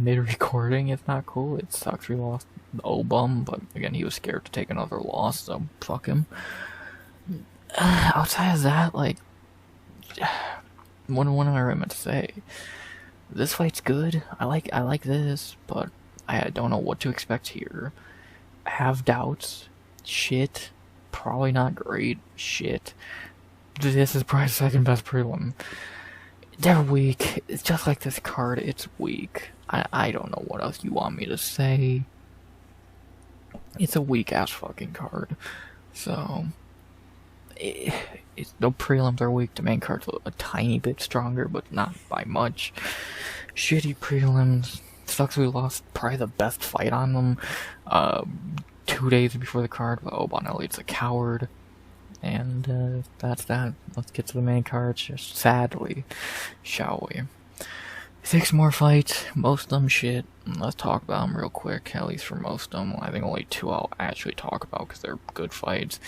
mid-recording is not cool. It sucks we lost Oban, but again, he was scared to take another loss, so fuck him. Outside of that, like, what am I really meant to say? This fight's good. I like this, but I don't know what to expect here. I have doubts. Shit. Probably not great. Shit. This is probably the second best prelim. They're weak. It's just like this card. It's weak. I don't know what else you want me to say. It's a weak ass fucking card. So the prelims are weak. The main card's a tiny bit stronger, but not by much. Shitty prelims. Sucks we lost probably the best fight on them 2 days before the card, but Oban Elliott's a coward. And that's that. Let's get to the main card, just sadly, shall we? 6 more fights, most of them shit. Let's talk about them real quick, at least for most of them. I think only 2 I'll actually talk about because they're good fights.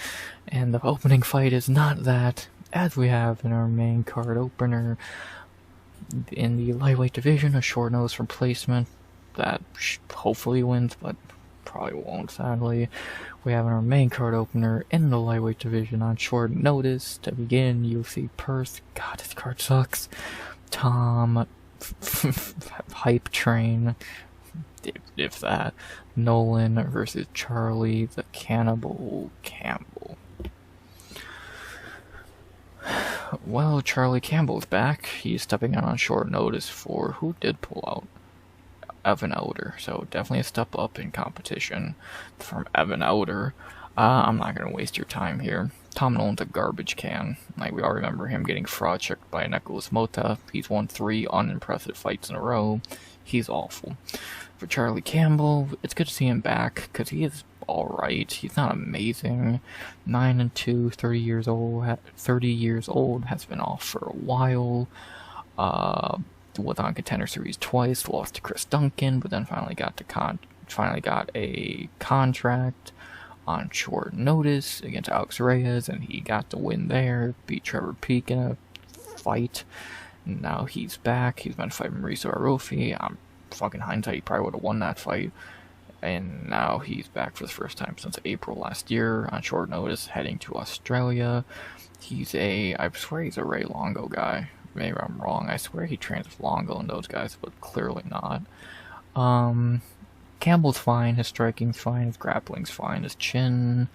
And the opening fight is not that, as we have in our main card opener. In the lightweight division, a short notice replacement that hopefully wins, but probably won't, sadly. We have our main card opener in the lightweight division on short notice to begin UFC Perth. God, this card sucks. Tom Hype Train, if that. Nolan versus Charlie the Cannibal Campbell. Well, Charlie Campbell's back. He's stepping out on short notice for who did pull out? Evan Elder. So definitely a step up in competition from Evan Elder. I'm not going to waste your time here. Tom Nolan's a garbage can. Like, we all remember him getting fraud checked by Nicholas Mota. He's won 3 unimpressive fights in a row. He's awful. For Charlie Campbell, it's good to see him back, because he is alright. He's not amazing. 9-2, 30 years old. 30 years old, has been off for a while. Was on Contender Series twice, lost to Chris Duncan, but then finally got a contract on short notice against Alex Reyes, and he got the win there. Beat Trevor Peek in a fight. Now he's back. He's been fighting Mauricio Arofi. I'm fucking hindsight, he probably would have won that fight. And now he's back for the first time since April last year on short notice, heading to Australia. I swear he's a Ray Longo guy. Maybe I'm wrong. I swear he trains with Longo and those guys, but clearly not. Campbell's fine. His striking's fine. His grappling's fine. His chin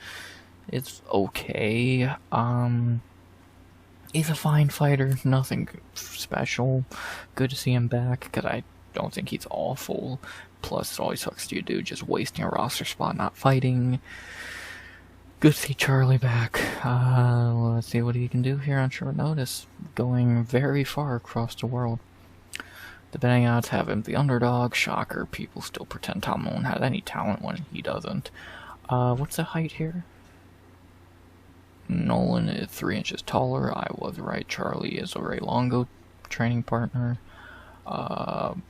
is okay. He's a fine fighter. Nothing special. Good to see him back, because I don't think he's awful. Plus, it always sucks to you, dude, just wasting a roster spot, not fighting. Good to see Charlie back. Let's see what he can do here on short notice. Going very far across the world. The betting odds have him the underdog. Shocker, people still pretend Tom Nolan has any talent when he doesn't. What's the height here? Nolan is 3 inches taller. I was right. Charlie is a Ray Longo training partner. Biasedly,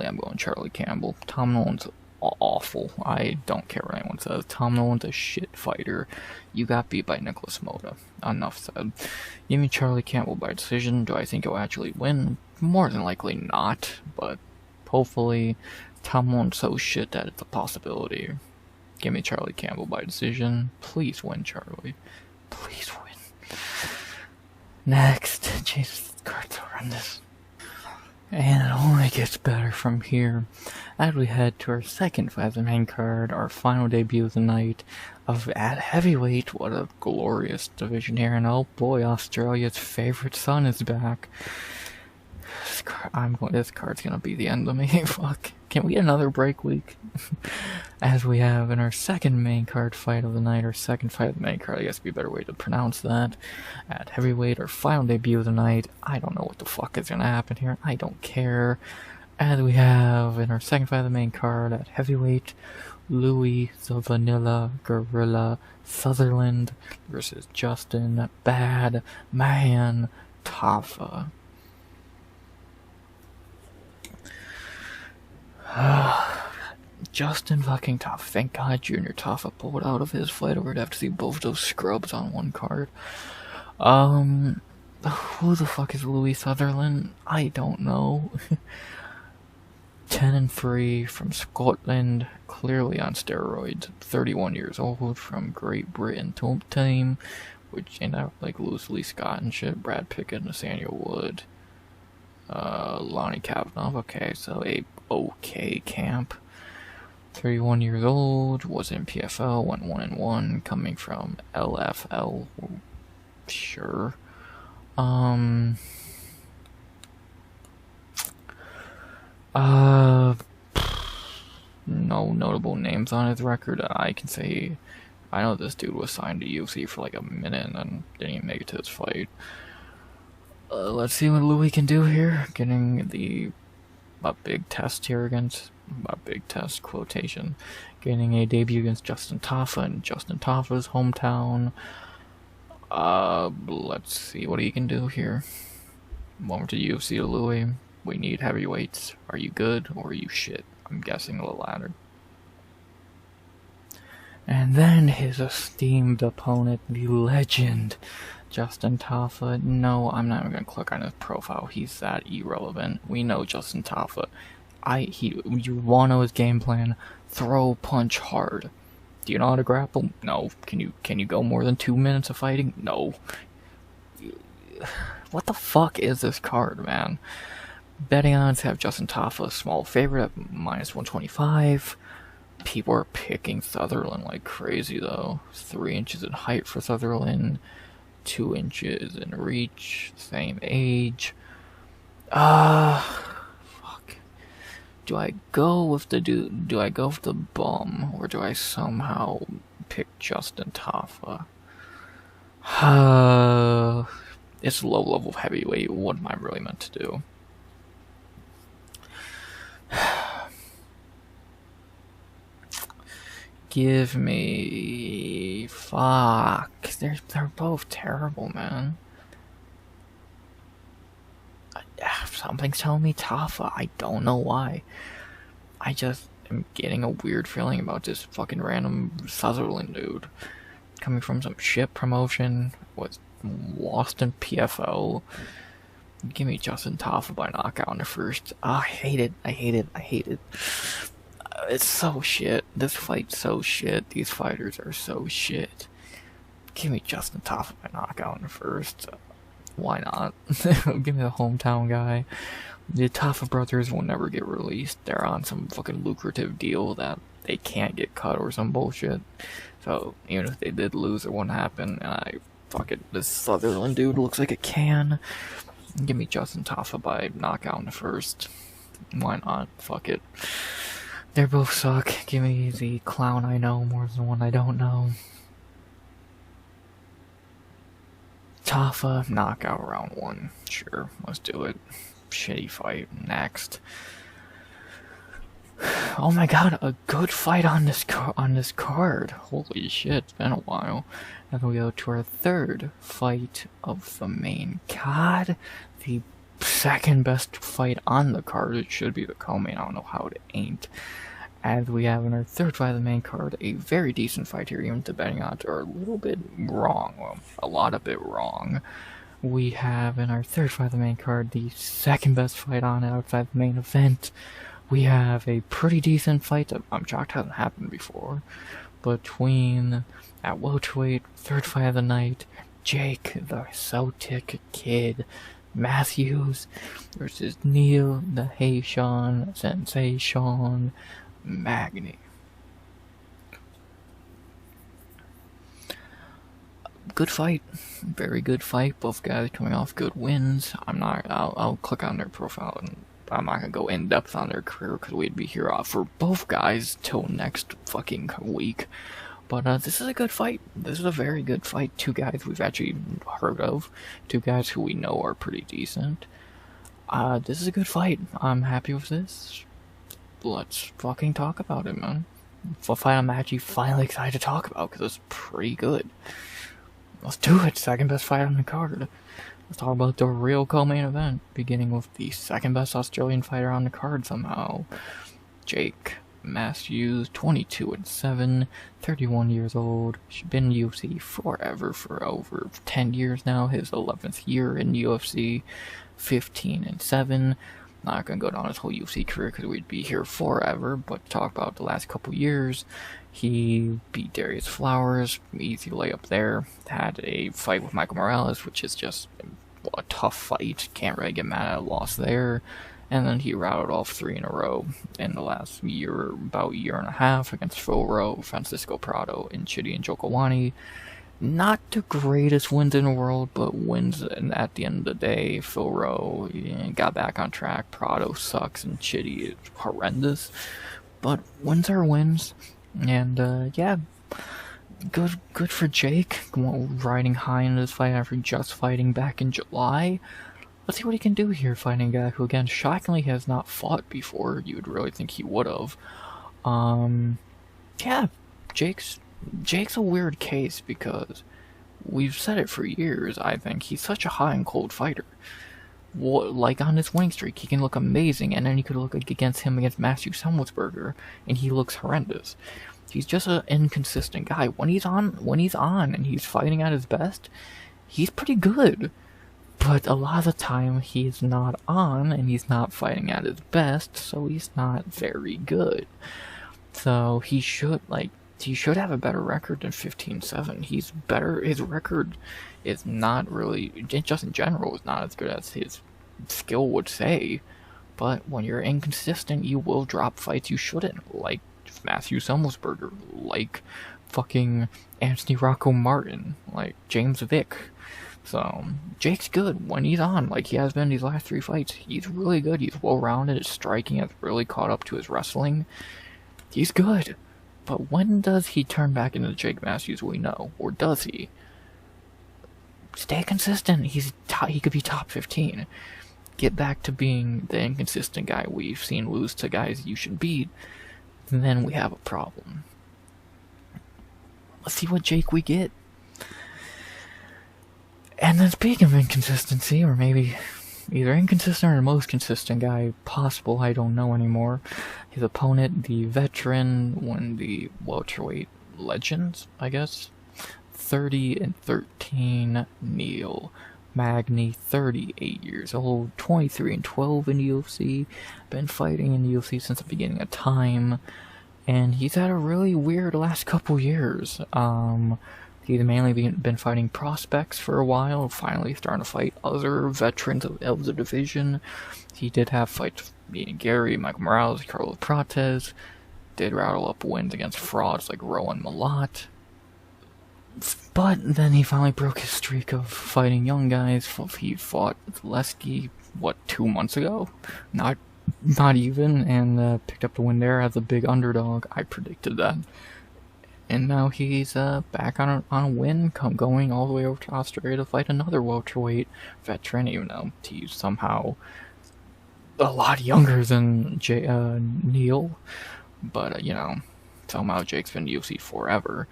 I'm going Charlie Campbell. Tom Nolan's awful. I don't care what anyone says. Tom Nolan's a shit fighter. You got beat by Nicholas Mota. Enough said. Give me Charlie Campbell by decision. Do I think he'll actually win? More than likely not, but hopefully Tom Nolan's so shit that it's a possibility. Give me Charlie Campbell by decision. Please win, Charlie. Please win. Next. Jesus, this card's horrendous. And it only gets better from here as we head to our second fight of the main card, our final debut of the night of at heavyweight. What a glorious division here, and oh boy, Australia's favorite son is back. This card's gonna be the end of me. Fuck. Can we get another break week? As we have in our second main card fight of the night, or second fight of the main card, I guess would be a better way to pronounce that. At heavyweight, our final debut of the night. I don't know what the fuck is gonna happen here. I don't care. As we have in our second fight of the main card at heavyweight, Louie the Vanilla Gorilla Sutherland versus Justin Bad Man Tafa. Justin fucking Tafa. Thank God Junior Tafa pulled out of his fight, or we'd have to see both those scrubs on one card. Who the fuck is Louie Sutherland? I don't know. 10-3 from Scotland, clearly on steroids. 31 years old, from Great Britain team, which ain't that like loosely Scott and shit. Brad Pickett, Nathaniel Wood, Lonnie Kavanaugh. Okay, so a okay camp. 31 years old, was in PFL, went 1-1, coming from LFL. Sure. No notable names on his record. I can say, I know this dude was signed to UFC for like a minute and then didn't even make it to his fight. Let's see what Louie can do here. Getting a big test here against, a big test quotation, getting a debut against Justin Tafa in Justin Tafa's hometown. Let's see what he can do here. Welcome to UFC to Louie. We need heavyweights. Are you good or are you shit? I'm guessing the latter. And then his esteemed opponent, the legend, Justin Tafa. No, I'm not even gonna click on his profile. He's that irrelevant. We know Justin Tafa. You wanna know his game plan? Throw, punch hard. Do you know how to grapple? No. Can you go more than 2 minutes of fighting? No. What the fuck is this card, man? Betting odds have Justin Tafa a small favorite at -125. People are picking Sutherland like crazy though. 3 inches in height for Sutherland, 2 inches in reach, same age. Fuck. Do I go with the dude? Do I go with the bum, or do I somehow pick Justin Tafa? It's low level heavyweight. What am I really meant to do? Give me... Fuck. They're both terrible, man. Something's telling me Tafa. I don't know why. I just am getting a weird feeling about this fucking random Sutherland dude. Coming from some shit promotion, was lost in PFL. Give me Justin Tafa by knockout in the first. I hate it. It's so shit. This fight's so shit. These fighters are so shit. Give me Justin Tafa by knockout in the first. Why not? Give me the hometown guy. The Tafa brothers will never get released. They're on some fucking lucrative deal that they can't get cut or some bullshit. So, even if they did lose, it wouldn't happen. And this Sutherland dude looks like a can. Give me Justin Tafa by knockout in the first. Why not? Fuck it. They both suck. Give me the clown I know more than the one I don't know. Tafa, knockout round 1. Sure, let's do it. Shitty fight. Next. Oh my god, a good fight on this card. Holy shit, it's been a while. And we go to our third fight of the main card. The second best fight on the card. It should be the co-main. I don't know how it ain't. As we have in our third fight of the main card, a very decent fight here, even if the betting odds are a little bit wrong. Well, a lot of it wrong. We have in our third fight of the main card, the second best fight on it outside the main event. We have a pretty decent fight that I'm shocked hasn't happened before. Between, at welterweight, third fight of the night, Jake the Celtic Kid Matthews versus Neil the Haitian Sensation Magny. Good fight, very good fight. Both guys coming off good wins. I'll click on their profile and I'm not gonna go in depth on their career because we'd be here for both guys till next fucking week. But this is a good fight. This is a very good fight. Two guys we've actually heard of. Two guys who we know are pretty decent. This is a good fight. I'm happy with this. Let's fucking talk about it, man. A fight I'm actually finally excited to talk about because it's pretty good. Let's do it. Second best fight on the card. Let's talk about the real co-main event, beginning with the second best Australian fighter on the card somehow. Jake Matthews, 22-7, 31 years old. She's been in UFC forever, for over 10 years now. His 11th year in UFC, 15-7. Not gonna go down his whole UFC career because we'd be here forever, but talk about the last couple years. He beat Darius Flowers, easy layup there. Had a fight with Michael Morales, which is just a tough fight. Can't really get mad at a loss there. And then he routed off 3 in a row in the last year, about a year and a half, against Phil Rowe, Francisco Prado, and Chidi and Jokawani. Not the greatest wins in the world, but wins, and at the end of the day, Phil Rowe got back on track. Prado sucks, and Chidi is horrendous. But wins are wins, and yeah, good for Jake, riding high in this fight after just fighting back in July. Let's see what he can do here, fighting a guy who, again, shockingly has not fought before. You would really think he would have. Yeah, Jake's a weird case because we've said it for years. I think he's such a hot and cold fighter. Like on his winning streak, he can look amazing, and then you could look against him against Matthew Semmelsberger, and he looks horrendous. He's just an inconsistent guy. When he's on, and he's fighting at his best, he's pretty good. But a lot of the time, he's not on, and he's not fighting at his best, so he's not very good. So he should have a better record than 15-7. He's better. His record is not really, just in general, is not as good as his skill would say. But when you're inconsistent, you will drop fights you shouldn't, like Matthew Semmelsberger, like fucking Anthony Rocco Martin, like James Vick. So, Jake's good when he's on, like he has been these last 3 fights. He's really good. He's well-rounded. His striking has really caught up to his wrestling. He's good. But when does he turn back into the Jake Matthews we know? Or does he? Stay consistent. He could be top 15. Get back to being the inconsistent guy we've seen lose to guys you should beat. And then we have a problem. Let's see what Jake we get. And then speaking of inconsistency, or maybe either inconsistent or the most consistent guy possible, I don't know anymore. His opponent, the veteran, won the welterweight legends, I guess. 30-13, Neil Magny, 38 years old, 23-12 in the UFC. Been fighting in the UFC since the beginning of time, and he's had a really weird last couple years. He's mainly been fighting prospects for a while, finally starting to fight other veterans of the division. He did have fights beating Gary, Michael Morales, Carlos Prates, did rattle up wins against frauds like Rowan Malat. But then he finally broke his streak of fighting young guys. He fought Lesky, 2 months ago? Not even, and picked up the win there as a big underdog. I predicted that. And now he's back on a win, going all the way over to Australia to fight another welterweight veteran, even though he's somehow a lot younger than Neil. But, somehow Jake's been in UFC forever.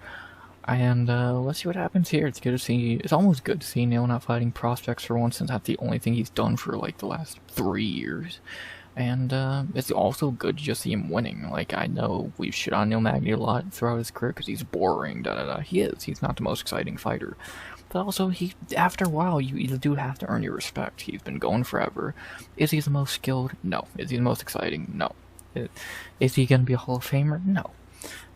And let's see what happens here. It's almost good to see Neil not fighting prospects for once, since that's the only thing he's done for, the last 3 years. And it's also good to just see him winning. I know we've shit on Neil Magny a lot throughout his career because he's boring, He is. He's not the most exciting fighter. But also, after a while, you do have to earn your respect. He's been going forever. Is he the most skilled? No. Is he the most exciting? No. Is he going to be a Hall of Famer? No.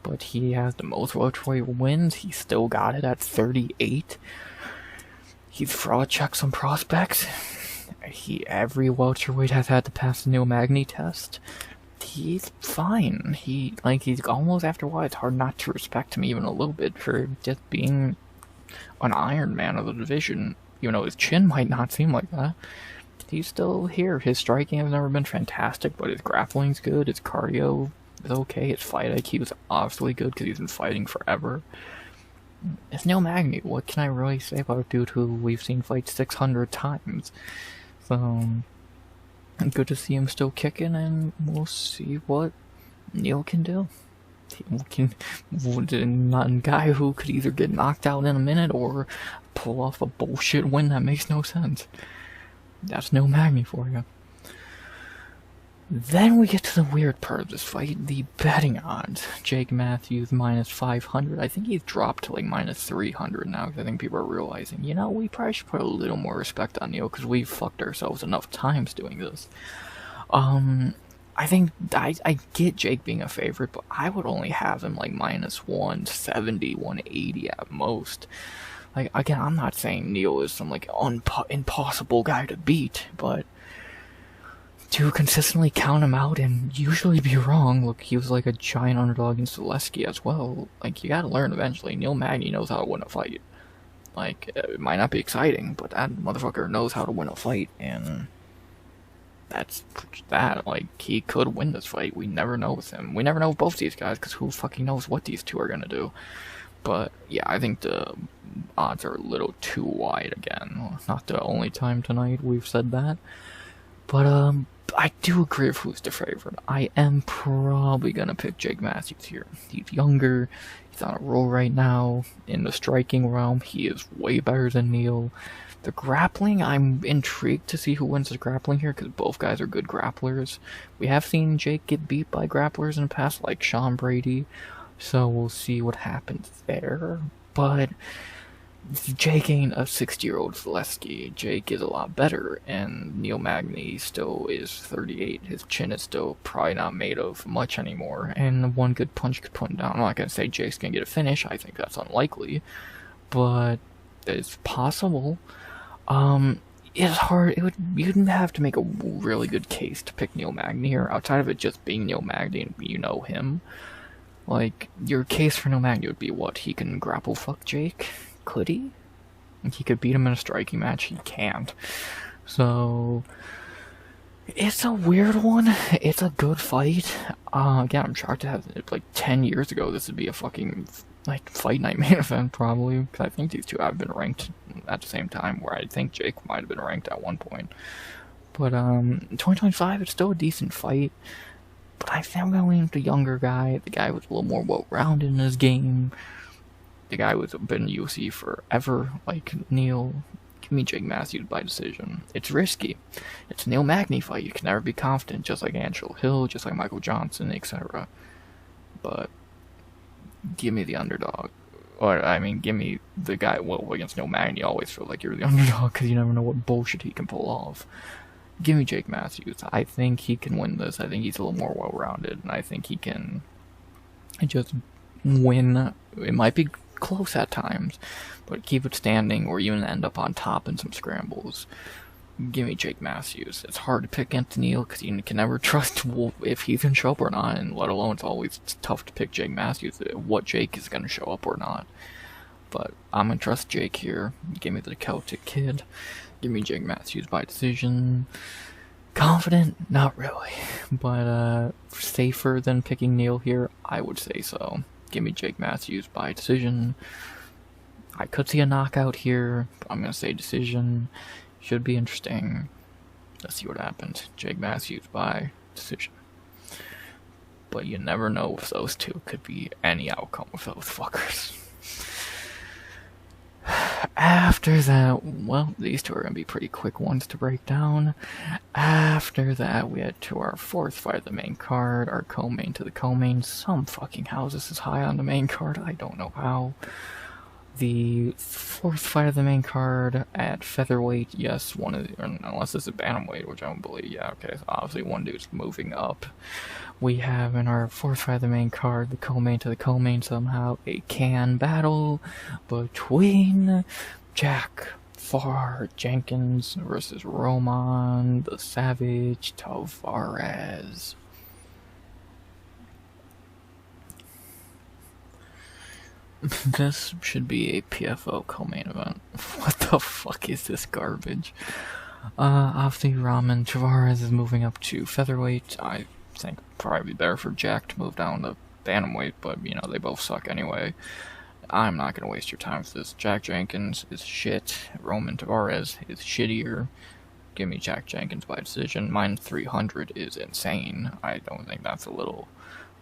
But he has the most welterweight wins. He still got it at 38. He's fraud checked some prospects. every welterweight has had to pass the Neil Magny test. He's fine. He's almost, after a while, it's hard not to respect him even a little bit for just being an Iron Man of the division. Even though his chin might not seem like that, he's still here. His striking has never been fantastic, but his grappling's good, his cardio is okay, his fight IQ is obviously good because he's been fighting forever. It's Neil Magny. What can I really say about a dude who we've seen fight 600 times? So, good to see him still kicking, and we'll see what Neil can do. Not a guy who could either get knocked out in a minute or pull off a bullshit win that makes no sense. That's Neil Magny for you. Then we get to the weird part of this fight, the betting odds. Jake Matthews minus 500. I think he's dropped to like minus 300 now, because I think people are realizing, you know, we probably should put a little more respect on Neil, because we've fucked ourselves enough times doing this. I think, I get Jake being a favorite, but I would only have him like minus 170, 180 at most. Like, again, I'm not saying Neil is some like impossible guy to beat, but to consistently count him out and usually be wrong. Look, he was like a giant underdog against Zaleski as well. Like, you gotta learn eventually. Neil Magny knows how to win a fight. Like, it might not be exciting, but that motherfucker knows how to win a fight, and that's that. Like, he could win this fight. We never know with him. We never know with both these guys, because who fucking knows what these two are gonna do. But, yeah, I think the odds are a little too wide again. Not the only time tonight we've said that. But, I do agree with who's the favorite. I am probably gonna pick Jake Matthews here. He's younger, he's on a roll right now. In the striking realm, he is way better than Neil. The grappling, I'm intrigued to see who wins the grappling here, because both guys are good grapplers. We have seen Jake get beat by grapplers in the past, like Sean Brady, so we'll see what happens there. But Jake ain't a 60-year-old Zaleski. Jake is a lot better, and Neil Magny still is 38. His chin is still probably not made of much anymore, and one good punch could put him down. I'm not gonna say Jake's gonna get a finish. I think that's unlikely, but it's possible. It's hard. You'd have to make a really good case to pick Neil Magny here. Outside of it just being Neil Magny and you know him, like, your case for Neil Magny would be what? He can grapple fuck Jake? Could he? He could beat him in a striking match. He can't. So, it's a weird one. It's a good fight. Again, I'm shocked to have it, like, 10 years ago, this would be a fucking, like, fight night main event, probably. Because I think these two have been ranked at the same time, where I think Jake might have been ranked at one point. But, in 2025, it's still a decent fight. But I think I'm going to lean with the younger guy. The guy was a little more well-rounded in his game. The guy who's been in UFC forever, like Neil. Give me Jake Matthews by decision. It's risky. It's a Neil Magny fight. You can never be confident, just like Angelo Hill, just like Michael Johnson, etc. But give me the underdog. Or, I mean, give me the guy, well, against Neil Magny, you always feel like you're the underdog, because you never know what bullshit he can pull off. Give me Jake Matthews. I think he can win this. I think he's a little more well-rounded, and I think he can just win. It might be close at times, but keep it standing or even end up on top in some scrambles. Give me Jake Matthews. It's hard to pick against Neil because you can never trust if he's going to show up or not, and let alone it's always tough to pick Jake Matthews, what Jake is going to show up or not. But I'm going to trust Jake here. Give me the Celtic kid. Give me Jake Matthews by decision. Confident? Not really. But safer than picking Neil here? I would say so. Give me Jake Matthews by decision. I could see a knockout here, but I'm going to say decision. Should be interesting. Let's see what happens. Jake Matthews by decision. But you never know with those two. Could be any outcome with those fuckers. After that, well, these two are going to be pretty quick ones to break down. After that, we head to our fourth fight of the main card, our co-main to the co-main. Some fucking how this is high on the main card, I don't know how. The fourth fight of the main card at featherweight, yes, one of the, unless it's a bantamweight, which I don't believe, yeah, okay, so obviously one dude's moving up. We have in our fourth fight of the main card, the co-main to the co-main somehow, a can battle between Jack 4, Jenkins versus Roman, the Savage Tavares. This should be a PFO co-main event. What the fuck is this garbage? After Ramen, Tavares is moving up to featherweight. I think probably better for Jack to move down to bantamweight, but you know, they both suck anyway. I'm not gonna waste your time with this. Jack Jenkins is shit. Roman Tavares is shittier. Give me Jack Jenkins by decision. Mine 300 is insane. I don't think that's a little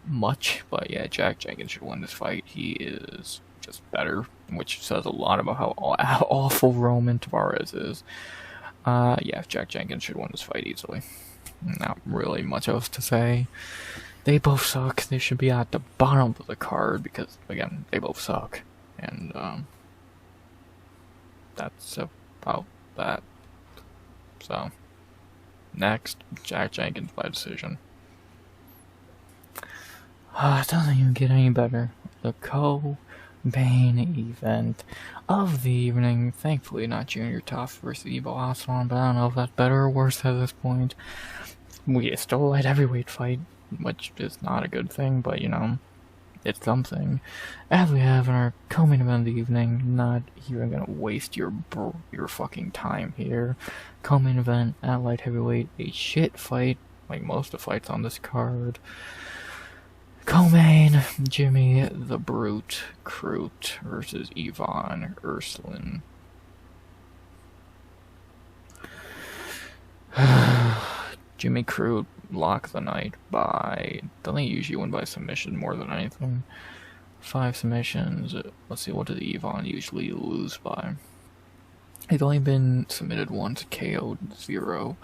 much, but yeah, Jack Jenkins should win this fight. He is just better, which says a lot about how awful Roman Tavares is. Yeah, Jack Jenkins should win this fight easily. Not really much else to say. They both suck. They should be at the bottom of the card because, again, they both suck. And, that's about that. So, next, Jack Jenkins by decision. It doesn't even get any better. The co-main event of the evening. Thankfully, not Junior Tough versus Evo Aslan, but I don't know if that's better or worse at this point. We still a light heavyweight fight, which is not a good thing, but you know, it's something. As we have in our co-main event of the evening, not even gonna waste your fucking time here. Co-main event at light heavyweight, a shit fight, like most of the fights on this card. Co-main, Jimmy the Brute Crute versus Ivan Ursulin. Jimmy Crute lock the night by, don't they usually win by submission more than anything? 5 submissions. Let's see, what did Ivan usually lose by? He's only been submitted once, KO'd 0.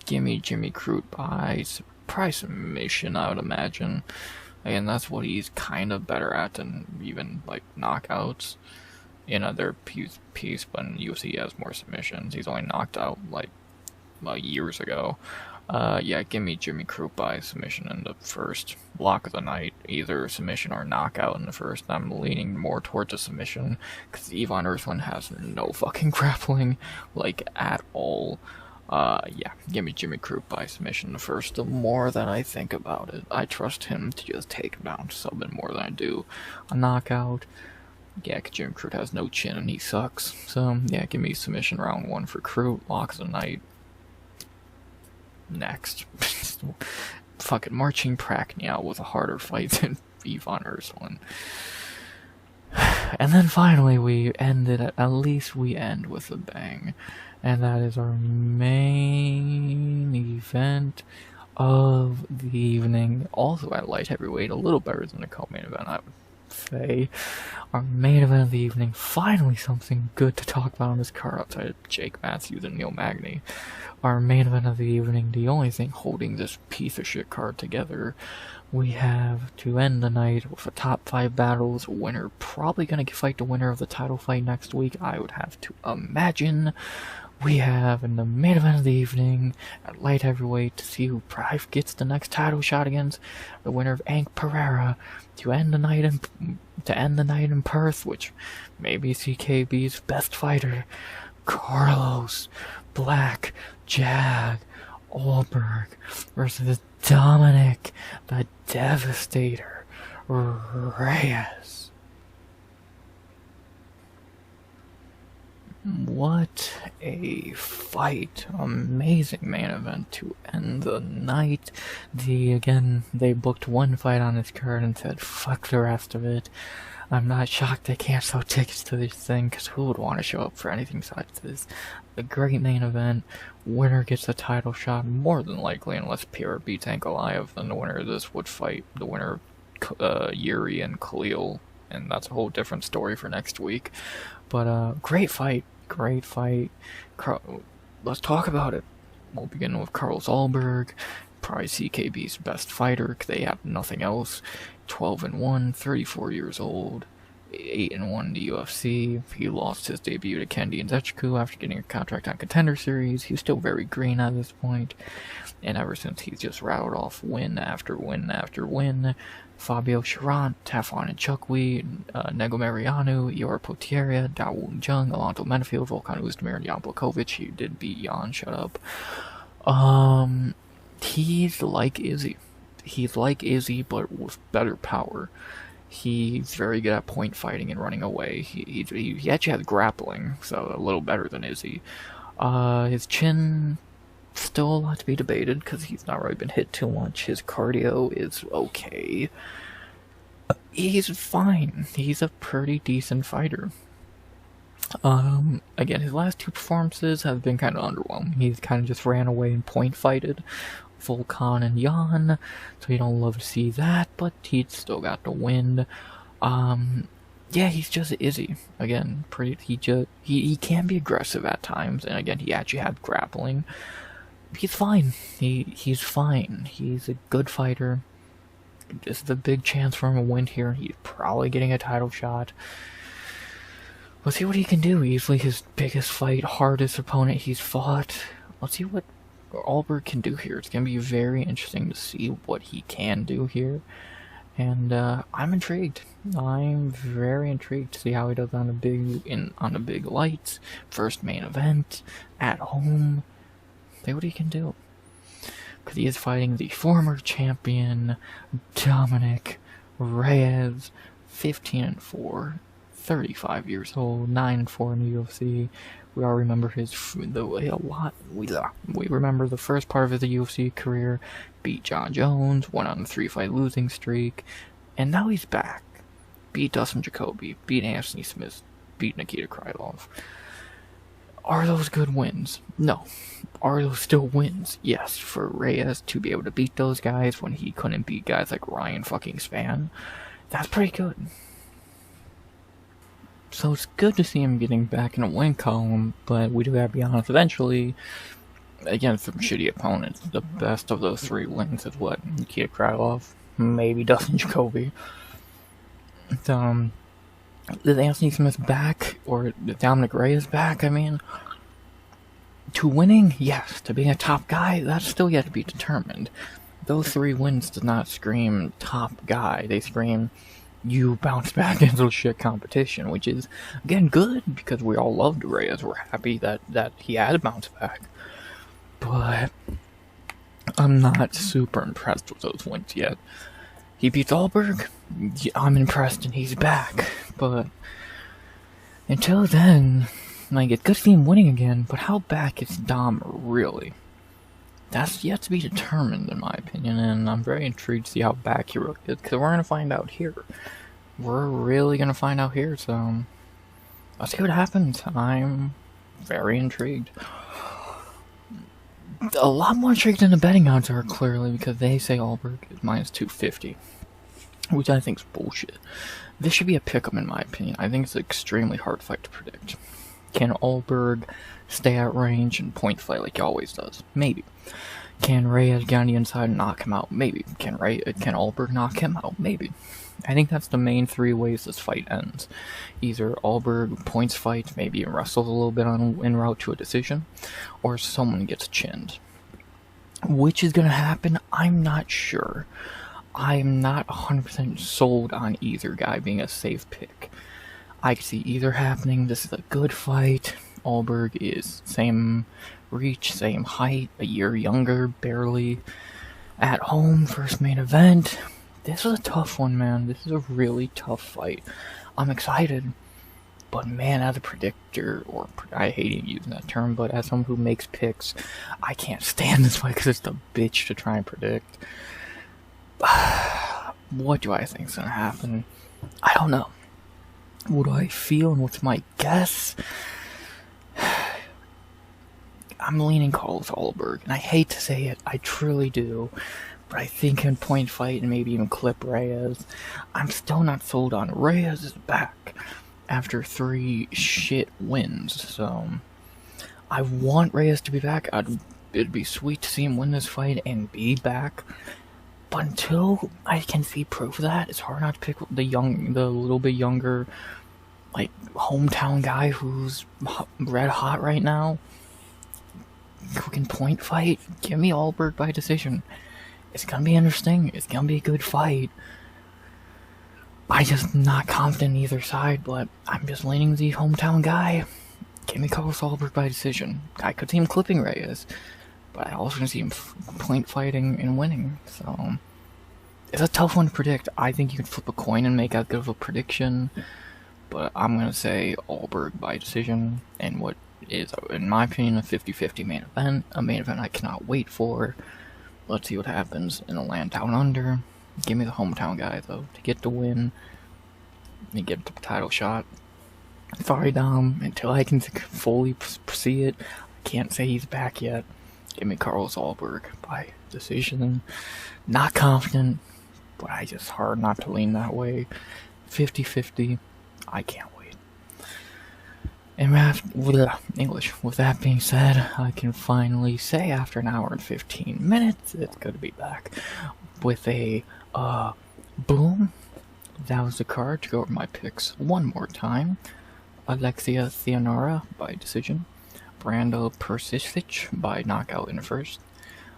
Gimme Jimmy Crute by probably submission, I would imagine. And that's what he's kind of better at than even, like, knockouts. In other piece, but in UFC he has more submissions. He's only knocked out, like, years ago. Yeah, give me Jimmy Crute by submission in the first. Lock of the night, either submission or knockout in the first. I'm leaning more towards a submission, because Ivan Ursulin has no fucking grappling, like, at all. Yeah, give me Jimmy Crute by submission in the first. The more that I think about it, I trust him to just take him down to something more than I do a knockout. Yeah, because Jimmy Crute has no chin and he sucks. So, yeah, give me submission round 1 for Crute. Lock of the night. Next. Fucking marching Prackney out with a harder fight than Ivan Ursulin. And then finally we ended, at least we end with a bang. And that is our main event of the evening. Also at light heavyweight, a little better than the co-main event, I would say. Our main event of the evening, finally something good to talk about on this card outside of Jake Matthews and Neil Magny. Our main event of the evening, the only thing holding this piece of shit card together. We have to end the night with a top 5 battles, winner probably gonna fight the winner of the title fight next week, I would have to imagine. We have in the main event of the evening at light heavyweight to see who probably gets the next title shot against the winner of Hank Pereira to end the night in Perth, which may be CKB's best fighter, Carlos Black Jag Ulberg versus Dominic the Devastator Reyes. What a fight. Amazing main event to end the night. They booked one fight on this card and said, fuck the rest of it. I'm not shocked they can't sell tickets to this thing, because who would want to show up for anything besides this? A great main event. Winner gets the title shot, more than likely, unless Pierre beats Ankalaev, then the winner of this would fight the winner of Yuri and Khalil, and that's a whole different story for next week. But, great fight. Let's talk about it. We'll begin with Carlos Ulberg, probably CKB's best fighter, because they have nothing else. 12-1, 34 years old. 8-1 in the UFC. He lost his debut to Kendi Nzechukwu after getting a contract on Contender Series. He's still very green at this point. And ever since, he's just rattled off win after win after win. Fabio Charant, Tafon Nchukwi, Negomarianu, Yor Potieria, Dawoon Jung, Alonso Menafield, Volkan Oezdemir, and Jan Blachowicz. He did beat Jan, shut up. He's like Izzy. He's like Izzy, but with better power. He's very good at point fighting and running away. He actually has grappling, so a little better than Izzy. His chin, still a lot to be debated, because he's not really been hit too much. His cardio is okay. He's fine. He's a pretty decent fighter. Again, his last two performances have been kind of underwhelming. He's kind of just ran away and point fighted Volkan and Jan, so you don't love to see that, but he still got the win. Yeah, he's just Izzy. Again, he can be aggressive at times, and again, he actually had grappling. He's fine. He's fine. He's a good fighter. This is a big chance for him to win here. He's probably getting a title shot. Let's see what he can do. Easily his biggest fight, hardest opponent he's fought. Let's see what Ulberg can do here. It's going to be very interesting to see what he can do here. And I'm intrigued. I'm very intrigued to see how he does on the big lights. First main event, at home. See what he can do. Because he is fighting the former champion, Dominic Reyes, 15-4. 35 years old, 9-4 in the UFC. We all remember we remember the first part of his UFC career. Beat John Jones, went on a 3-fight losing streak, and now he's back. Beat Dustin Jacoby, beat Anthony Smith, beat Nikita Krylov. Are those good wins? No. Are those still wins? Yes, for Reyes to be able to beat those guys when he couldn't beat guys like Ryan fucking Spann. That's pretty good. So it's good to see him getting back in a win column, but we do have to be honest, eventually, against some shitty opponents, the best of those three wins is what? Nikita Krylov, maybe Dustin Jacoby. Is Anthony Smith back, or is Dominic Reyes back? I mean, to winning, yes. To being a top guy, that's still yet to be determined. Those three wins do not scream top guy, they scream you bounce back into shit competition, which is, again, good, because we all loved Reyes. We're happy that he had bounced back. But I'm not super impressed with those wins yet. He beats Ulberg, I'm impressed and he's back. But until then, like, it's good to see him winning again, but how back is Dom really? That's yet to be determined, in my opinion, and I'm very intrigued to see how back he really is, because we're going to find out here. We're really going to find out here, so let's see what happens. I'm very intrigued. A lot more intrigued than the betting odds are, clearly, because they say Ulberg is minus 250, which I think is bullshit. This should be a pick'em, in my opinion. I think it's an extremely hard fight to predict. Can Ulberg stay at range and point fight like he always does? Maybe. Can Reyes get on the inside and knock him out? Maybe. Can Ulberg knock him out? Maybe. I think that's the main three ways this fight ends. Either Ulberg points fight, maybe wrestles a little bit en route to a decision, or someone gets chinned. Which is going to happen? I'm not sure. I'm not 100% sold on either guy being a safe pick. I can see either happening. This is a good fight. Ulberg is same reach, same height, a year younger, barely. At home, first main event. This is a tough one, man. This is a really tough fight. I'm excited. But man, as a predictor, or I hate using that term, but as someone who makes picks, I can't stand this fight because it's a bitch to try and predict. What do I think is going to happen? I don't know. What do I feel and what's my guess? I'm leaning Carlos Ulberg, and I hate to say it, I truly do, but I think in point fight and maybe even clip Reyes. I'm still not sold on Reyes is back after 3 shit wins, so I want Reyes to be back. It'd be sweet to see him win this fight and be back, But until I can see proof of that, it's hard not to pick the little bit younger, like, hometown guy who's red hot right now, who can point fight. Give me Ulberg by decision. It's gonna be interesting. It's gonna be a good fight. I'm just not confident in either side, but I'm just leaning the hometown guy. Give me Carlos Ulberg by decision. I could see him clipping Reyes, but I also can see him point fighting and winning. So it's a tough one to predict. I think you can flip a coin and make out good of a prediction, but I'm gonna say Ulberg by decision in what is, in my opinion, a 50-50 main event. A main event I cannot wait for. Let's see what happens in the land down under. Give me the hometown guy, though, to get the win and get the title shot. Sorry, Dom, until I can fully see it, I can't say he's back yet. Give me Carlos Ulberg by decision. Not confident, but I just hard not to lean that way. 50-50, I can't wait. And English, with that being said, I can finally say after an hour and 15 minutes, it's good to be back with a, boom. That was the card. To go over my picks one more time. Alexia Thainara by decision. Brando Peričić by knockout in the first.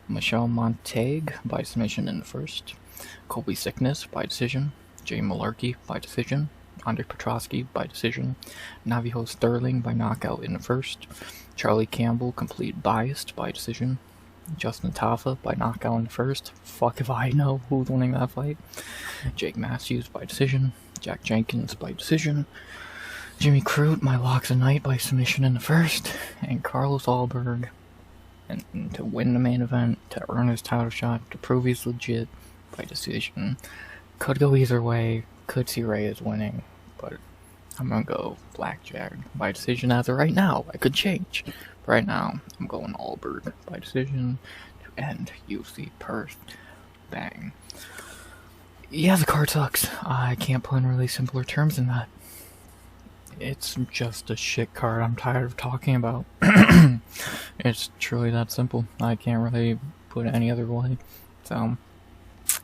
Montague by submission in the first. Colby Thicknesse by decision. Mullarkey by decision. Petroski by decision. Navajo Stirling by knockout in the first. Campbell complete biased by decision. Justin Tafa by knockout in the first. Fuck if I know who's winning that fight. Jake Matthews by decision. Jack Jenkins by decision. Jimmy Crute, my locks of night by submission in the first. And Carlos Ulberg, and to win the main event, to earn his title shot, to prove he's legit by decision. Could go either way. Could see Reyes winning, but I'm gonna go blackjack by decision as of right now. I could change. Right now, I'm going Ulberg by decision to end UFC Perth. Bang. Yeah, the card sucks. I can't put in really simpler terms than that. It's just a shit card I'm tired of talking about. It's truly that simple. I can't really put it any other way. So,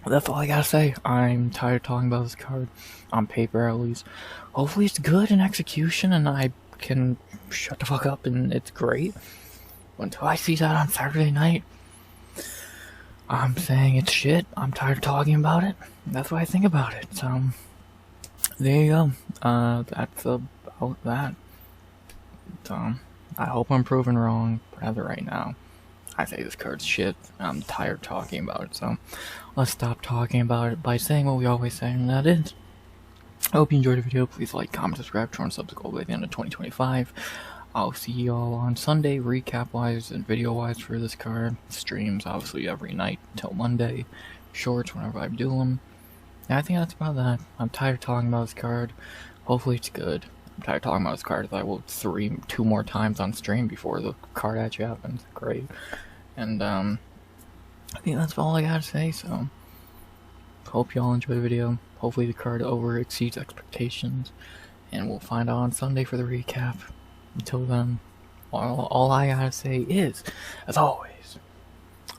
that's all I gotta say. I'm tired of talking about this card. On paper, at least. Hopefully it's good in execution and I can shut the fuck up and it's great. Until I see that on Saturday night, I'm saying it's shit. I'm tired of talking about it. That's what I think about it. So, there you go. That's about that. So, I hope I'm proven wrong, but as of right now, I say this card's shit. I'm tired of talking about it, so let's stop talking about it by saying what we always say, and that is, I hope you enjoyed the video. Please like, comment, subscribe, turn subscribe by the end of 2025. I'll see y'all on Sunday, recap-wise and video-wise for this card. Streams, obviously, every night till Monday. Shorts, whenever I do them. And I think that's about that. I'm tired of talking about this card. Hopefully it's good. I'm tired of talking about this card. I will two more times on stream before the card actually happens. Great. And, I think that's all I gotta say, so hope y'all enjoy the video. Hopefully the card over exceeds expectations, and we'll find out on Sunday for the recap. Until then, all I gotta say is, as always,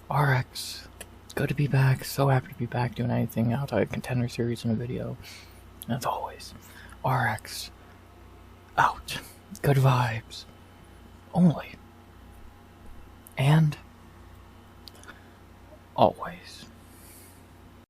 RX, it's good to be back, so happy to be back doing anything outside of Contender Series in a video. And as always, RX, out, good vibes, only, and always.